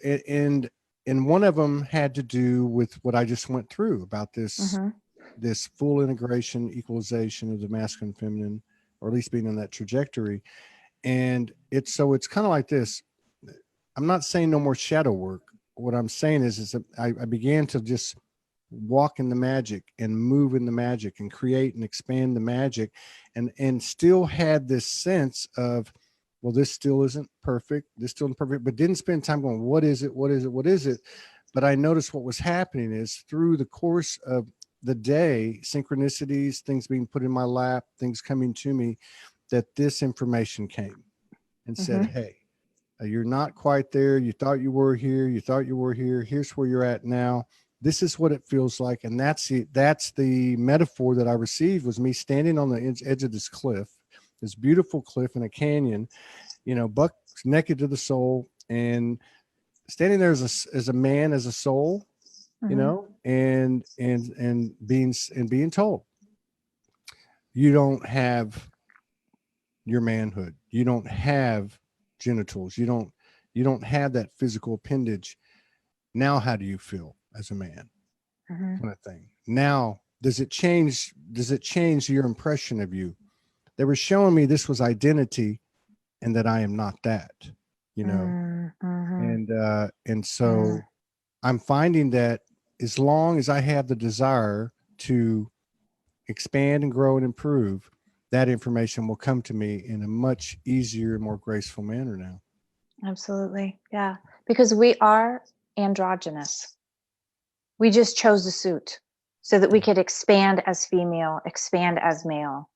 And one of them had to do with what I just went through about this, this full integration, equalization of the masculine and feminine, or at least being on that trajectory. And it's kind of like this. I'm not saying no more shadow work. What I'm saying is that I began to just walk in the magic and move in the magic and create and expand the magic, and still had this sense of, well, this still isn't perfect. This still isn't perfect, but didn't spend time going, what is it? What is it? What is it? But I noticed what was happening is through the course of the day, synchronicities, things being put in my lap, things coming to me, that this information came and said, hey, you're not quite there. You thought you were here. You thought you were here. Here's where you're at now. This is what it feels like. And that's the metaphor that I received, was me standing on the edge of this cliff, this beautiful cliff in a canyon, you know, buck naked to the soul, and standing there as a man, as a soul, you know, and being told, you don't have your manhood. You don't have genitals. You don't have that physical appendage. Now, how do you feel as a man? Kind of thing. Now, does it change your impression of you? They were showing me this was identity, and that I am not that, you know. And so I'm finding that as long as I have the desire to expand and grow and improve, that information will come to me in a much easier and more graceful manner now. Absolutely. Yeah. Because we are androgynous. We just chose a suit so that we could expand as female, expand as male.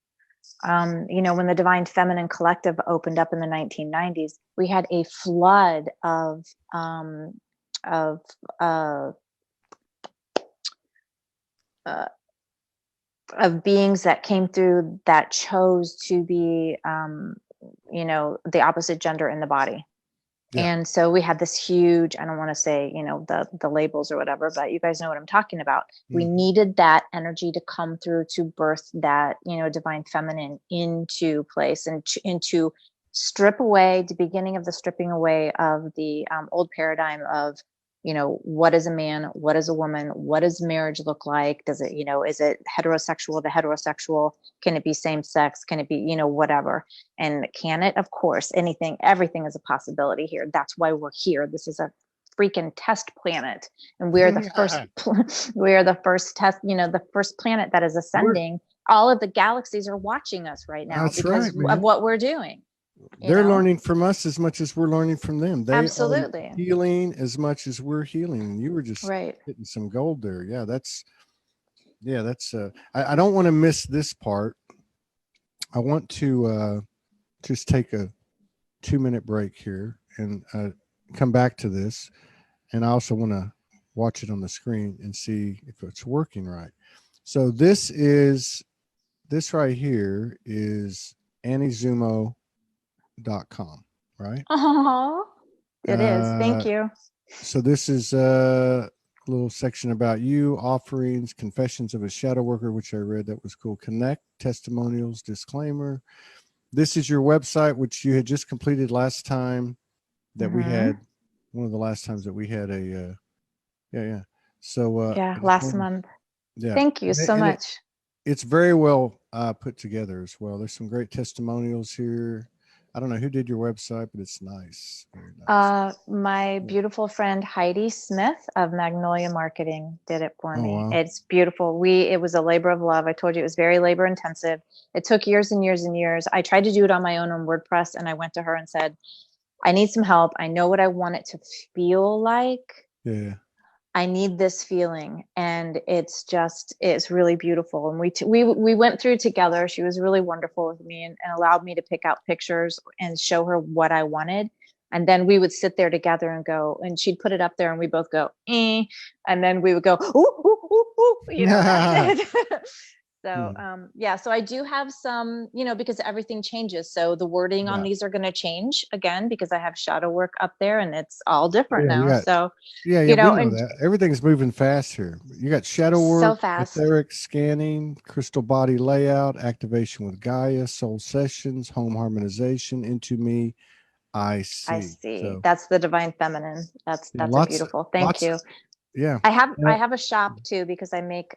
You know, when the Divine Feminine Collective opened up in the 1990s, we had a flood of beings that came through that chose to be, you know, the opposite gender in the body. Yeah. And so we had this huge, I don't want to say, you know, the labels or whatever, but you guys know what I'm talking about. We needed that energy to come through to birth that, you know, divine feminine into place, and into strip away the beginning of the stripping away of the old paradigm of, you know, what is a man? What is a woman? What does marriage look like? Does it, you know, is it heterosexual to heterosexual? Can it be same sex? Can it be, you know, whatever? And can it? Of course, everything is a possibility here. That's why we're here. This is a freaking test planet. And we're the first test, you know, the first planet that is ascending. All of the galaxies are watching us right now because of what we're doing. They're learning from us as much as we're learning from them. They absolutely are healing as much as we're healing. And you were just hitting some gold there. Yeah, that's I don't want to miss this part. I want to just take a 2-minute break here and come back to this. And I also want to watch it on the screen and see if it's working right. So this right here is AnnieZummo.com, right? It is. Thank you. So this is a little section about you, offerings, confessions of a shadow worker, which I read. That was cool. Connect, testimonials, disclaimer. This is your website, which you had just completed last time that we had, one of the last times that we had a, So, last month. Yeah. Thank you so much. It's very well put together as well. There's some great testimonials here. I don't know who did your website, but it's nice. Very nice. My beautiful friend Heidi Smith of Magnolia Marketing did it for me. Wow. It's beautiful. It was a labor of love. I told you it was very labor intensive. It took years and years and years. I tried to do it on my own on WordPress, and I went to her and said, I need some help. I know what I want it to feel like. Yeah. I need this feeling, and it's really beautiful. And we went through together. She was really wonderful with me and allowed me to pick out pictures and show her what I wanted. And then we would sit there together and go, and she'd put it up there and we both go, and then we would go, ooh, ooh, ooh, ooh, you know, that's it. So yeah, so I do have some, because everything changes. So the wording on these are going to change again, because I have shadow work up there and it's all different now. So, we know that everything's moving fast here. You got shadow work, so fast. etheric scanning, crystal body layout, activation with Gaia, soul sessions, home harmonization, into me. I see. So, that's the divine feminine. That's beautiful. Thank you. Yeah. I have a shop too, because I make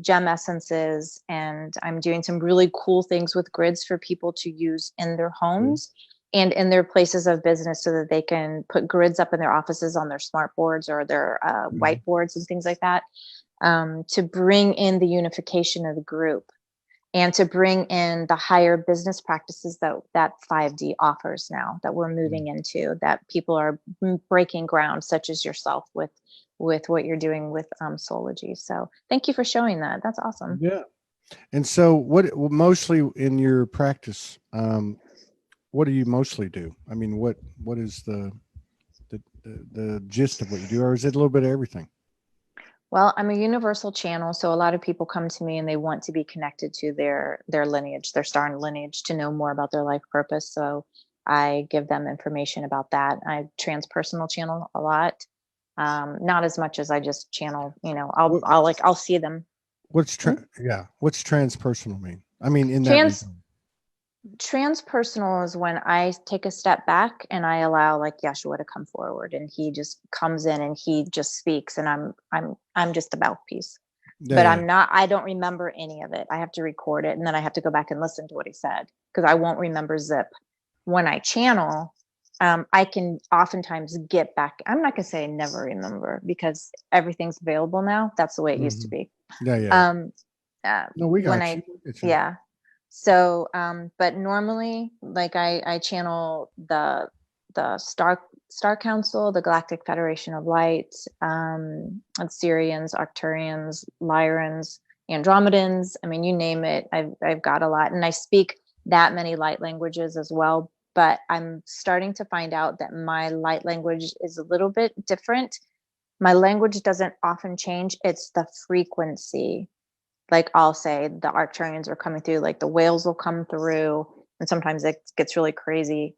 gem essences, and I'm doing some really cool things with grids for people to use in their homes and in their places of business, so that they can put grids up in their offices on their smart boards or their whiteboards and things like that, to bring in the unification of the group and to bring in the higher business practices that 5D offers now, that we're moving into, that people are breaking ground, such as yourself with what you're doing with Soulogy. So thank you for showing that. That's awesome. Yeah. And so what mostly in your practice, what do you mostly do? I mean, what is the gist of what you do, or is it a little bit of everything? Well, I'm a universal channel, so a lot of people come to me and they want to be connected to their lineage, their star lineage, to know more about their life purpose. So I give them information about that. I transpersonal channel a lot, not as much as I just channel. I'll see them. What's transpersonal mean? I mean, in that transpersonal is when I take a step back and I allow like Yeshua to come forward, and he just comes in and he just speaks, and I'm just a mouthpiece. I don't remember any of it. I have to record it, and then I have to go back and listen to what he said, because I won't remember zip. When I channel, I can oftentimes get back. I'm not gonna say I never remember, because everything's available now. That's the way it used to be. No, we got you. So, but normally, like I channel the Star Council, the Galactic Federation of Light, Syrians, Arcturians, Lyrans, Andromedans. I mean, you name it. I've got a lot, and I speak that many light languages as well. But I'm starting to find out that my light language is a little bit different. My language doesn't often change. It's the frequency. Like I'll say the Arcturians are coming through, like the whales will come through, and sometimes it gets really crazy.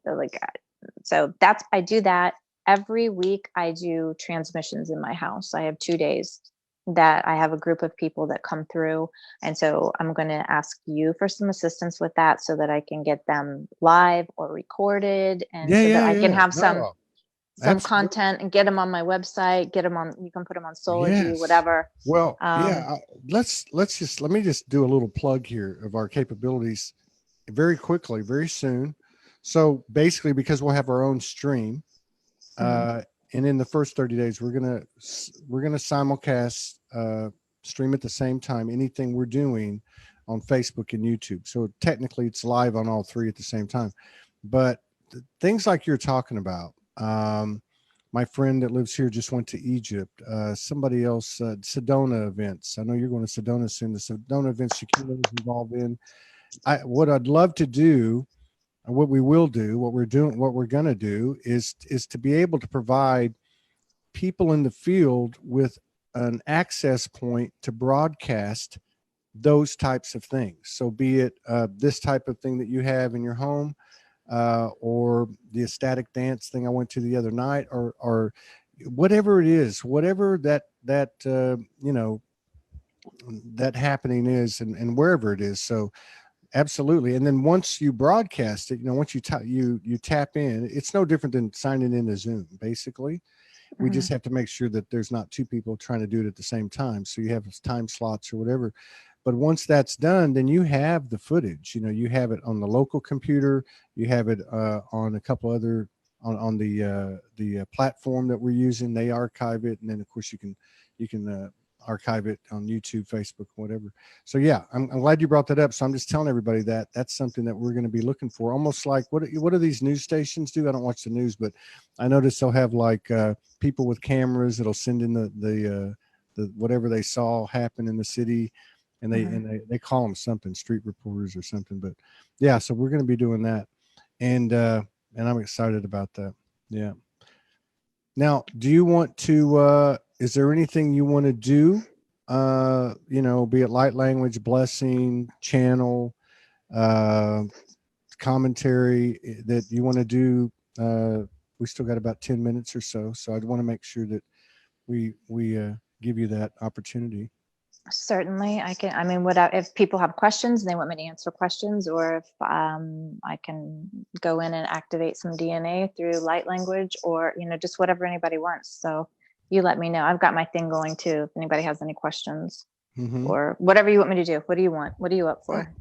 So I do that every week. I do transmissions in my house. I have 2 days that I have a group of people that come through. And so I'm going to ask you for some assistance with that, so that I can get them live or recorded, and that I can have some content and get them on my website, you can put them on Soulogy, whatever. Well, let me just do a little plug here of our capabilities very quickly, very soon. So basically, because we'll have our own stream, and in the first 30 days, we're gonna simulcast, stream at the same time anything we're doing on Facebook and YouTube. So technically, it's live on all three at the same time. But things like you're talking about. My friend that lives here just went to Egypt. Somebody else, Sedona events. I know you're going to Sedona soon. The Sedona events Shakira was involved in. What I'd love to do, what we will do, what we're going to do is to be able to provide people in the field with an access point to broadcast those types of things. So be it this type of thing that you have in your home, or the ecstatic dance thing I went to the other night, or whatever it is, whatever that happening is, and wherever it is. So absolutely. And then once you broadcast it, once you tap in, it's no different than signing into Zoom. Basically, we just have to make sure that there's not two people trying to do it at the same time. So you have time slots or whatever. But once that's done, then you have the footage. You have it on the local computer. You have it on a couple other on the platform that we're using. They archive it, and then of course you can archive it on YouTube, Facebook, whatever. So yeah, I'm glad you brought that up. So I'm just telling everybody that that's something that we're going to be looking for. Almost like what do these news stations do? I don't watch the news, but I noticed they'll have like people with cameras that'll send in the whatever they saw happen in the city. And they call them something, street reporters or something. But yeah, so we're going to be doing that, and I'm excited about that. Yeah. Now, do you want to? Is there anything you want to do you know, be it light language, blessing, channel, uh, commentary that you want to do, we still got about 10 minutes or so. So I'd want to make sure that we give you that opportunity. Certainly, I can. I mean, if people have questions and they want me to answer questions, or if I can go in and activate some DNA through light language, or just whatever anybody wants. So you let me know. I've got my thing going too. If anybody has any questions, or whatever you want me to do. What do you want? What are you up for?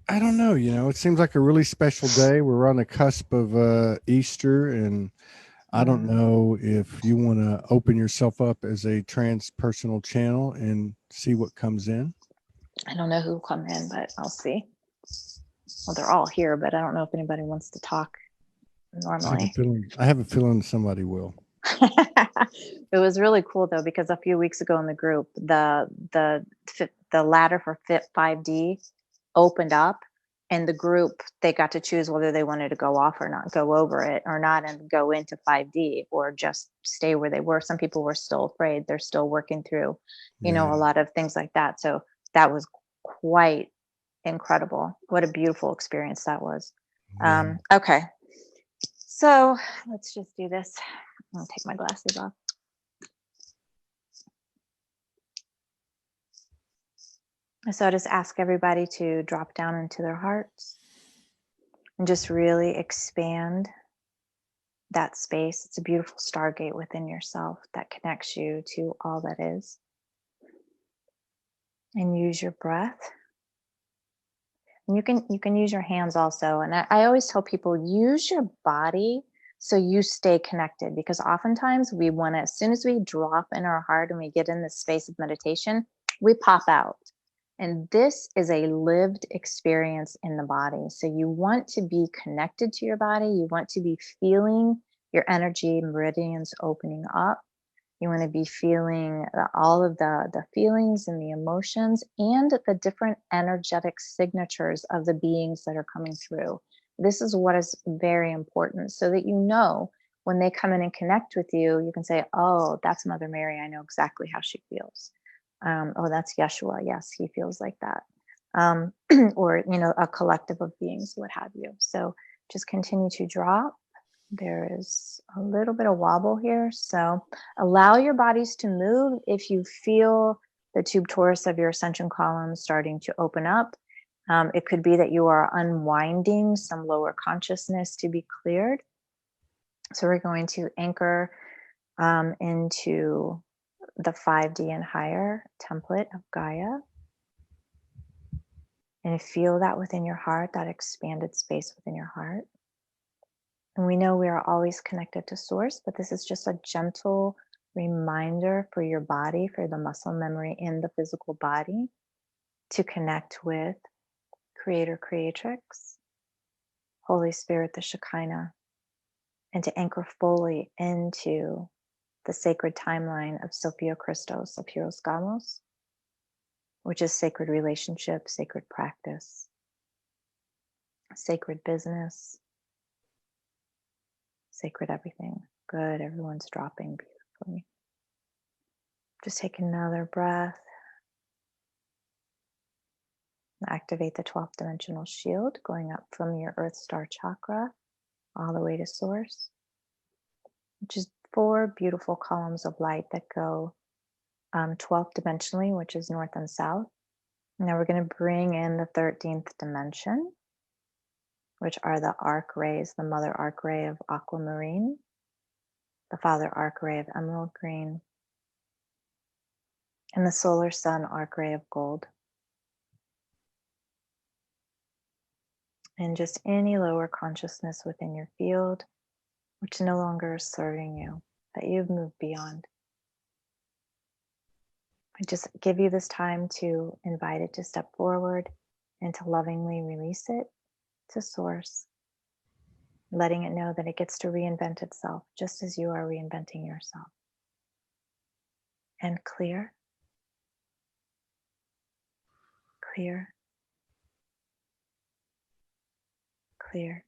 I don't know. It seems like a really special day. We're on the cusp of Easter, and I don't know if you want to open yourself up as a transpersonal channel and see what comes in. I don't know who will come in, but I'll see. Well, they're all here, but I don't know if anybody wants to talk normally. I have a feeling somebody will. It was really cool though, because a few weeks ago in the group, the ladder for Fit 5D opened up, and the group, they got to choose whether they wanted to go off or not, go over it or not, and go into 5D or just stay where they were. Some people were still afraid. They're still working through, a lot of things like that. So that was quite incredible. What a beautiful experience that was. Okay. So let's just do this. I'm gonna take my glasses off. So I just ask everybody to drop down into their hearts and just really expand that space. It's a beautiful stargate within yourself that connects you to all that is. And use your breath. And you can use your hands also. And I always tell people, use your body so you stay connected, because oftentimes we want to, as soon as we drop in our heart and we get in this space of meditation, we pop out. And this is a lived experience in the body. So you want to be connected to your body. You want to be feeling your energy meridians opening up. You want to be feeling all of the feelings and the emotions and the different energetic signatures of the beings that are coming through. This is what is very important, so that when they come in and connect with you, you can say, oh, that's Mother Mary. I know exactly how she feels. Oh, that's Yeshua. Yes, he feels like that. Or, a collective of beings, what have you. So just continue to drop. There is a little bit of wobble here. So allow your bodies to move. If you feel the tube torus of your ascension column starting to open up, it could be that you are unwinding some lower consciousness to be cleared. So we're going to anchor into the 5D and higher template of Gaia. And feel that within your heart, that expanded space within your heart. And we know we are always connected to source, but this is just a gentle reminder for your body, for the muscle memory in the physical body, to connect with Creator, Creatrix, Holy Spirit, the Shekinah, and to anchor fully into the sacred timeline of Sophia Christos, of Heroes Gamos, which is sacred relationship, sacred practice, sacred business, sacred everything. Good, everyone's dropping beautifully. Just take another breath. Activate the 12th dimensional shield going up from your Earth Star chakra all the way to source, which is 4 beautiful columns of light that go 12th dimensionally, which is north and south. Now we're going to bring in the 13th dimension, which are the arc rays, the mother arc ray of aquamarine, the father arc ray of emerald green, and the solar sun arc ray of gold. And just any lower consciousness within your field, which no longer is serving you, that you've moved beyond. I just give you this time to invite it to step forward and to lovingly release it to source, letting it know that it gets to reinvent itself just as you are reinventing yourself. And clear, clear, clear,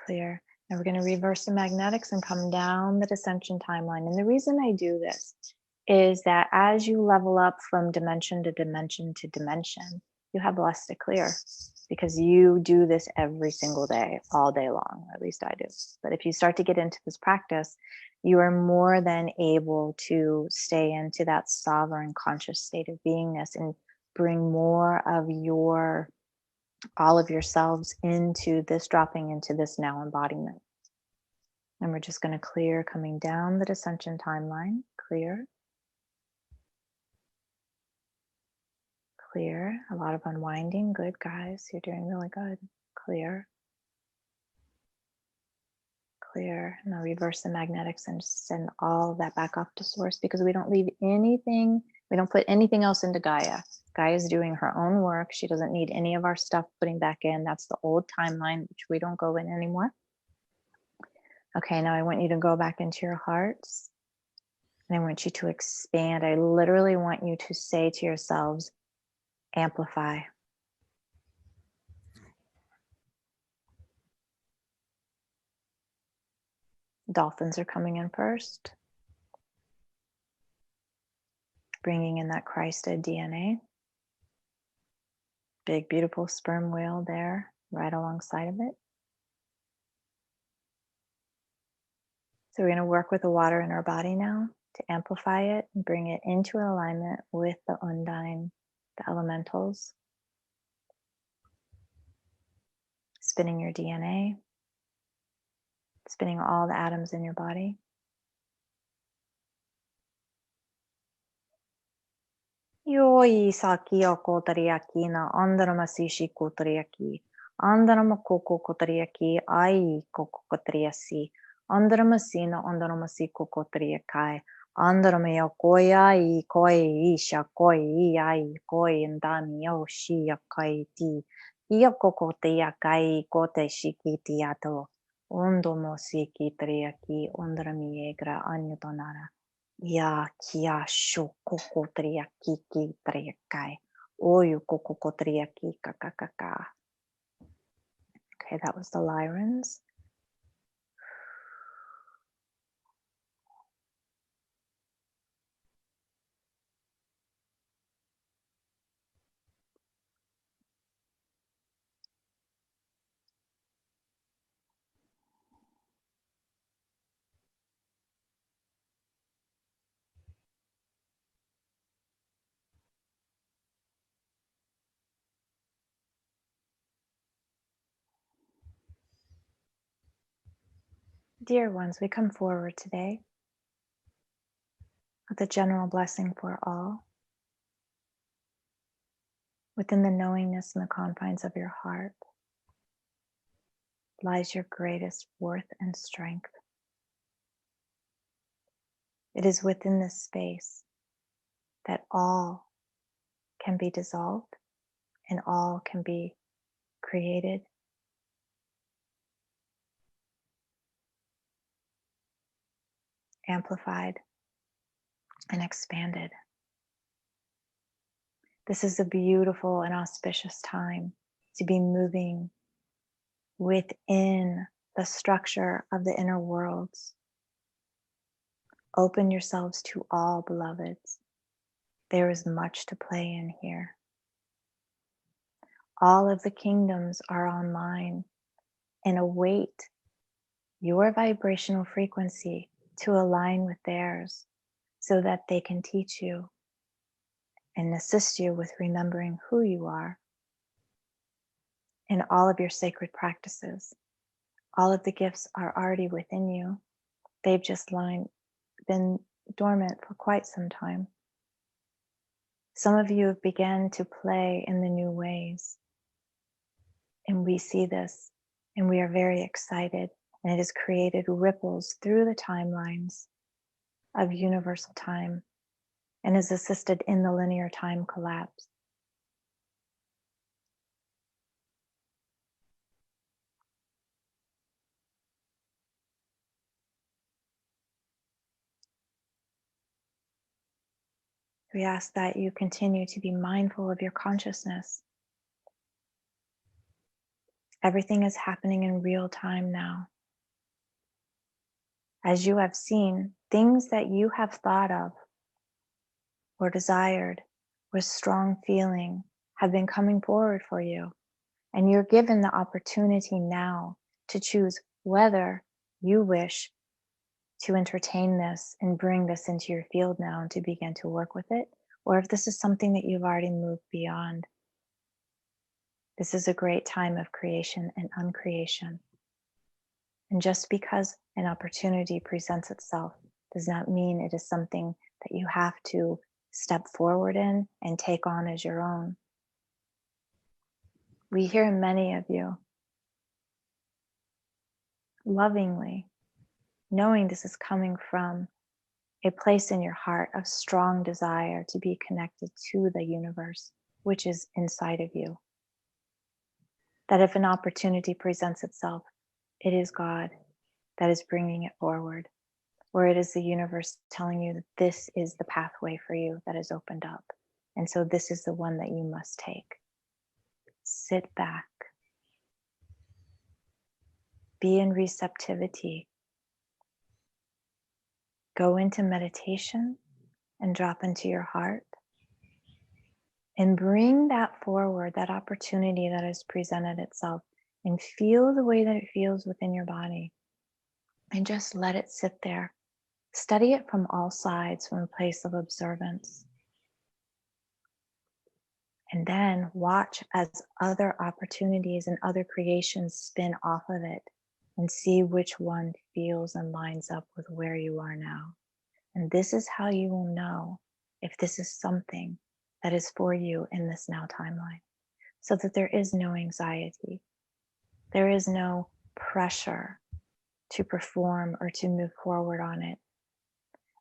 clear. And we're going to reverse the magnetics and come down the descension timeline. And the reason I do this is that as you level up from dimension to dimension to dimension, you have less to clear because you do this every single day, all day long, or at least I do. But if you start to get into this practice, you are more than able to stay into that sovereign conscious state of beingness and bring more of all of yourselves into this, dropping into this now embodiment. And we're just going to clear, coming down the descension timeline. Clear. Clear. A lot of unwinding. Good, guys. You're doing really good. Clear. Clear. Now reverse the magnetics and send all of that back off to source, because we don't leave anything, we don't put anything else into Gaia. Gaia is doing her own work. She doesn't need any of our stuff putting back in. That's the old timeline, which we don't go in anymore. Okay, now I want you to go back into your hearts. And I want you to expand. I literally want you to say to yourselves, amplify. Dolphins are coming in first. Bringing in that Christed DNA. Big, beautiful sperm whale there, right alongside of it. So we're going to work with the water in our body now to amplify it and bring it into alignment with the undine, the elementals. Spinning your DNA. Spinning all the atoms in your body. Yoi saki o kotariaki na andarama sishi kotariaki. Andarama koko kotariaki ai koko kotariasi. Andarama sina andarama si koko kotariakai. Andarama yo koya I koi isha koi ai koi andami yo shi yakai ti. Iyo koko tiakai kote shiki tiato. Ondomo siki tariaki andarami egra anyutonara. Ya kia sho koko triaki ki triakai. Oyu koko triaki kakakaka. Okay, that was the Lyrans. Dear ones, we come forward today with a general blessing for all. Within the knowingness and the confines of your heart lies your greatest worth and strength. It is within this space that all can be dissolved and all can be created, amplified, and expanded. This is a beautiful and auspicious time to be moving within the structure of the inner worlds. Open yourselves to all, beloveds. There is much to play in here. All of the kingdoms are online and await your vibrational frequency to align with theirs so that they can teach you and assist you with remembering who you are in all of your sacred practices. All of the gifts are already within you. They've just been dormant for quite some time. Some of you have begun to play in the new ways. And we see this and we are very excited. And it has created ripples through the timelines of universal time and has assisted in the linear time collapse. We ask that you continue to be mindful of your consciousness. Everything is happening in real time now. as you have seen, things that you have thought of or desired with strong feeling have been coming forward for you. And you're given the opportunity now to choose whether you wish to entertain this and bring this into your field now and to begin to work with it, or if this is something that you've already moved beyond. This is a great time of creation and uncreation. And just because an opportunity presents itself does not mean it is something that you have to step forward in and take on as your own. We hear many of you lovingly, knowing this is coming from a place in your heart of strong desire to be connected to the universe, which is inside of you. That if an opportunity presents itself, it is God that is bringing it forward, or it is the universe telling you that this is the pathway for you that is opened up. And so this is the one that you must take. Sit back. Be in receptivity. Go into meditation and drop into your heart. And bring that forward, that opportunity that has presented itself, and feel the way that it feels within your body. And just let it sit there. Study it from all sides, from a place of observance. And then watch as other opportunities and other creations spin off of it, and see which one feels and lines up with where you are now. And this is how you will know if this is something that is for you in this now timeline, so that there is no anxiety. There is no pressure to perform or to move forward on it,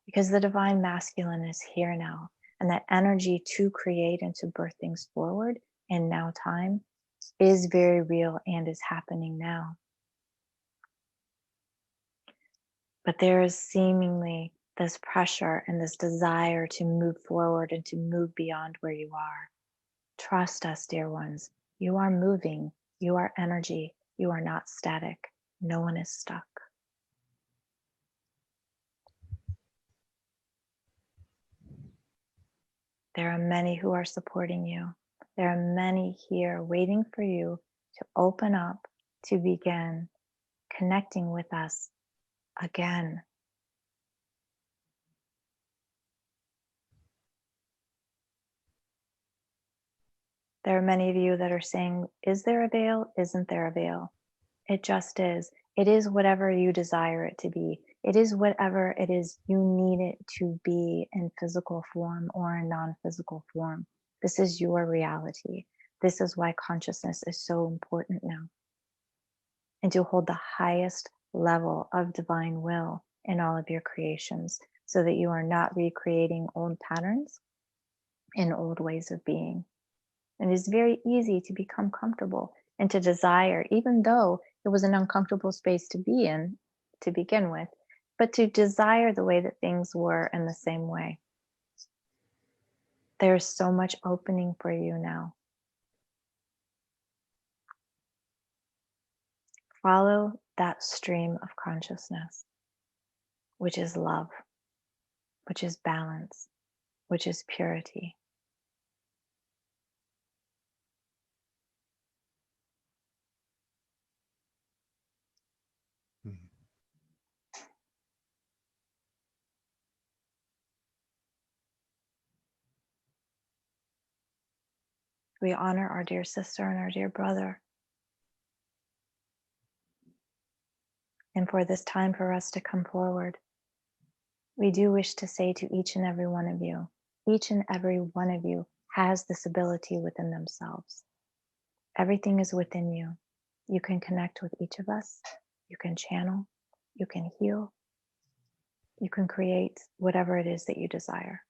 because the divine masculine is here now, and that energy to create and to birth things forward in now time is very real and is happening now. But there is seemingly this pressure and this desire to move forward and to move beyond where you are. Trust us, dear ones. You are moving. You are energy. You are not static. No one is stuck. There are many who are supporting you. There are many here waiting for you to open up, to begin connecting with us again. There are many of you that are saying, is there a veil? Isn't there a veil? It just is. It is whatever you desire it to be. It is whatever it is you need it to be in physical form or in non-physical form. This is your reality. This is why consciousness is so important now. And to hold the highest level of divine will in all of your creations, so that you are not recreating old patterns and old ways of being. And it's very easy to become comfortable and to desire, even though it was an uncomfortable space to be in to begin with, but to desire the way that things were in the same way. There's so much opening for you now. Follow that stream of consciousness, which is love, which is balance, which is purity. We honor our dear sister and our dear brother. And for this time for us to come forward, we do wish to say to each and every one of you, each and every one of you has this ability within themselves. Everything is within you. You can connect with each of us. You can channel. You can heal. You can create whatever it is that you desire.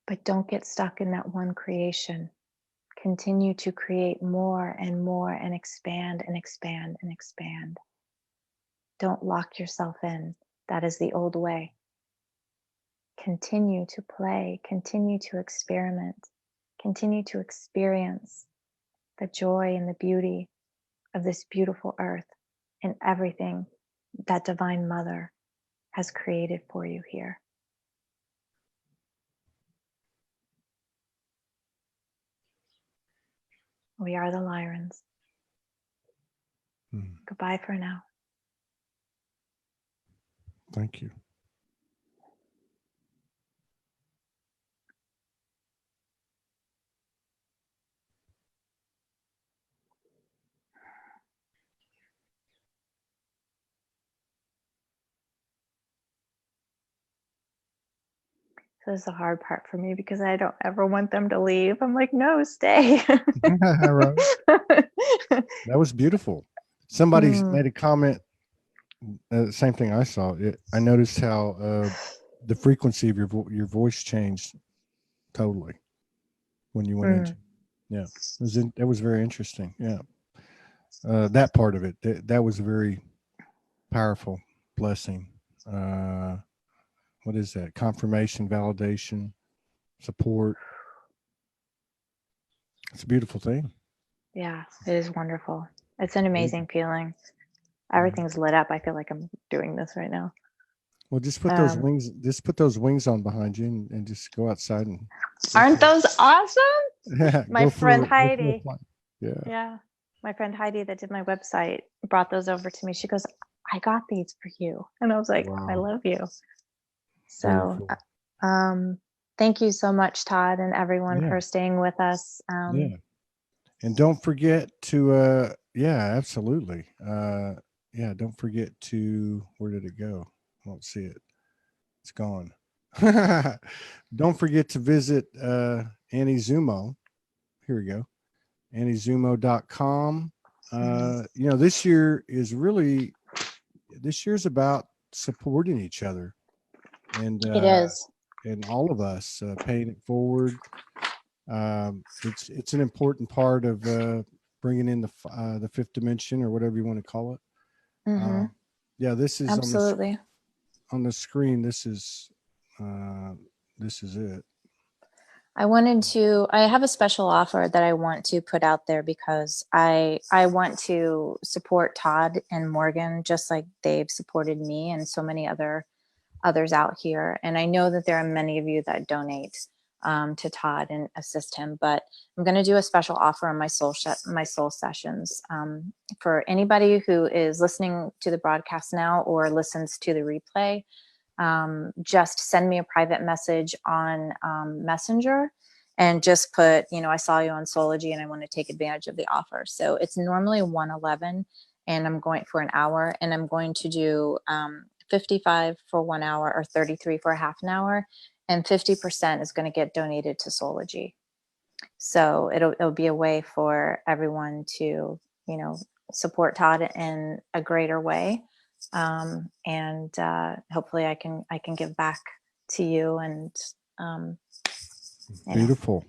But don't get stuck in that one creation. Continue to create more and more and expand and expand and expand. Don't lock yourself in. That is the old way. Continue to play, continue to experiment, continue to experience the joy and the beauty of this beautiful earth and everything that Divine Mother has created for you here. We are the Lyrans. Goodbye for now. Thank you. So this is the hard part for me because I don't ever want them to leave. I'm like, no, stay. Right. That was beautiful. Somebody made a comment. Same thing I saw. I noticed how the frequency of your voice changed totally when you went into. Yeah, that was very interesting. Yeah, that part of it that was a very powerful blessing. What is that? Confirmation, validation, support. It's a beautiful thing. Yeah, it is wonderful. It's an amazing feeling. Everything's lit up. I feel like I'm doing this right now. Well, just put those wings. Just put those wings on behind you, and just go outside and. Aren't those awesome? Yeah, My friend Heidi. Yeah. My friend Heidi that did my website brought those over to me. She goes, "I got these for you," and I was like, wow. "I love you." So, thank you so much, Todd, and everyone for staying with us. Yeah, and don't forget to. Yeah, absolutely. Yeah, don't forget to. Where did it go? I don't see it. It's gone. Don't forget to visit Annie Zummo. Here we go. AnnieZummo.com. You know, this year's about supporting each other, and It is. and all of us paying it forward. It's an important part of bringing in the fifth dimension, or whatever you want to call it. Yeah, this is absolutely on the screen. This is it. I have a special offer that I want to put out there because I want to support Todd and Morgan just like they've supported me and so many others out here. And I know that there are many of you that donate to Todd and assist him, but I'm going to do a special offer on my soul sessions for anybody who is listening to the broadcast now or listens to the replay. Just send me a private message on Messenger and just put, I saw you on Soulogy and I want to take advantage of the offer. So it's normally $111 and I'm going for an hour, and I'm going to do $55 for 1 hour or $33 for a half an hour, and 50% is going to get donated to Soulogy. So it'll be a way for everyone to, support Todd in a greater way. And hopefully I can give back to you and Beautiful.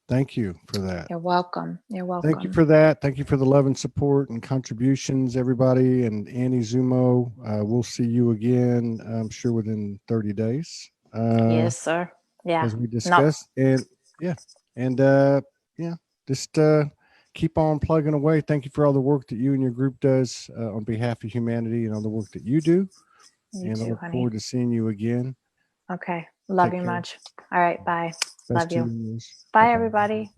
Thank you for that. You're welcome. Thank you for that. Thank you for the love and support and contributions, everybody. And Annie Zummo, we'll see you again, I'm sure within 30 days. Yes, sir. Yeah. As we discussed. Just keep on plugging away. Thank you for all the work that you and your group does on behalf of humanity and all the work that you do. You too, I look honey. forward to seeing you again. Okay. Love you much. All right. Bye. Best Love you. to you. Bye, everybody.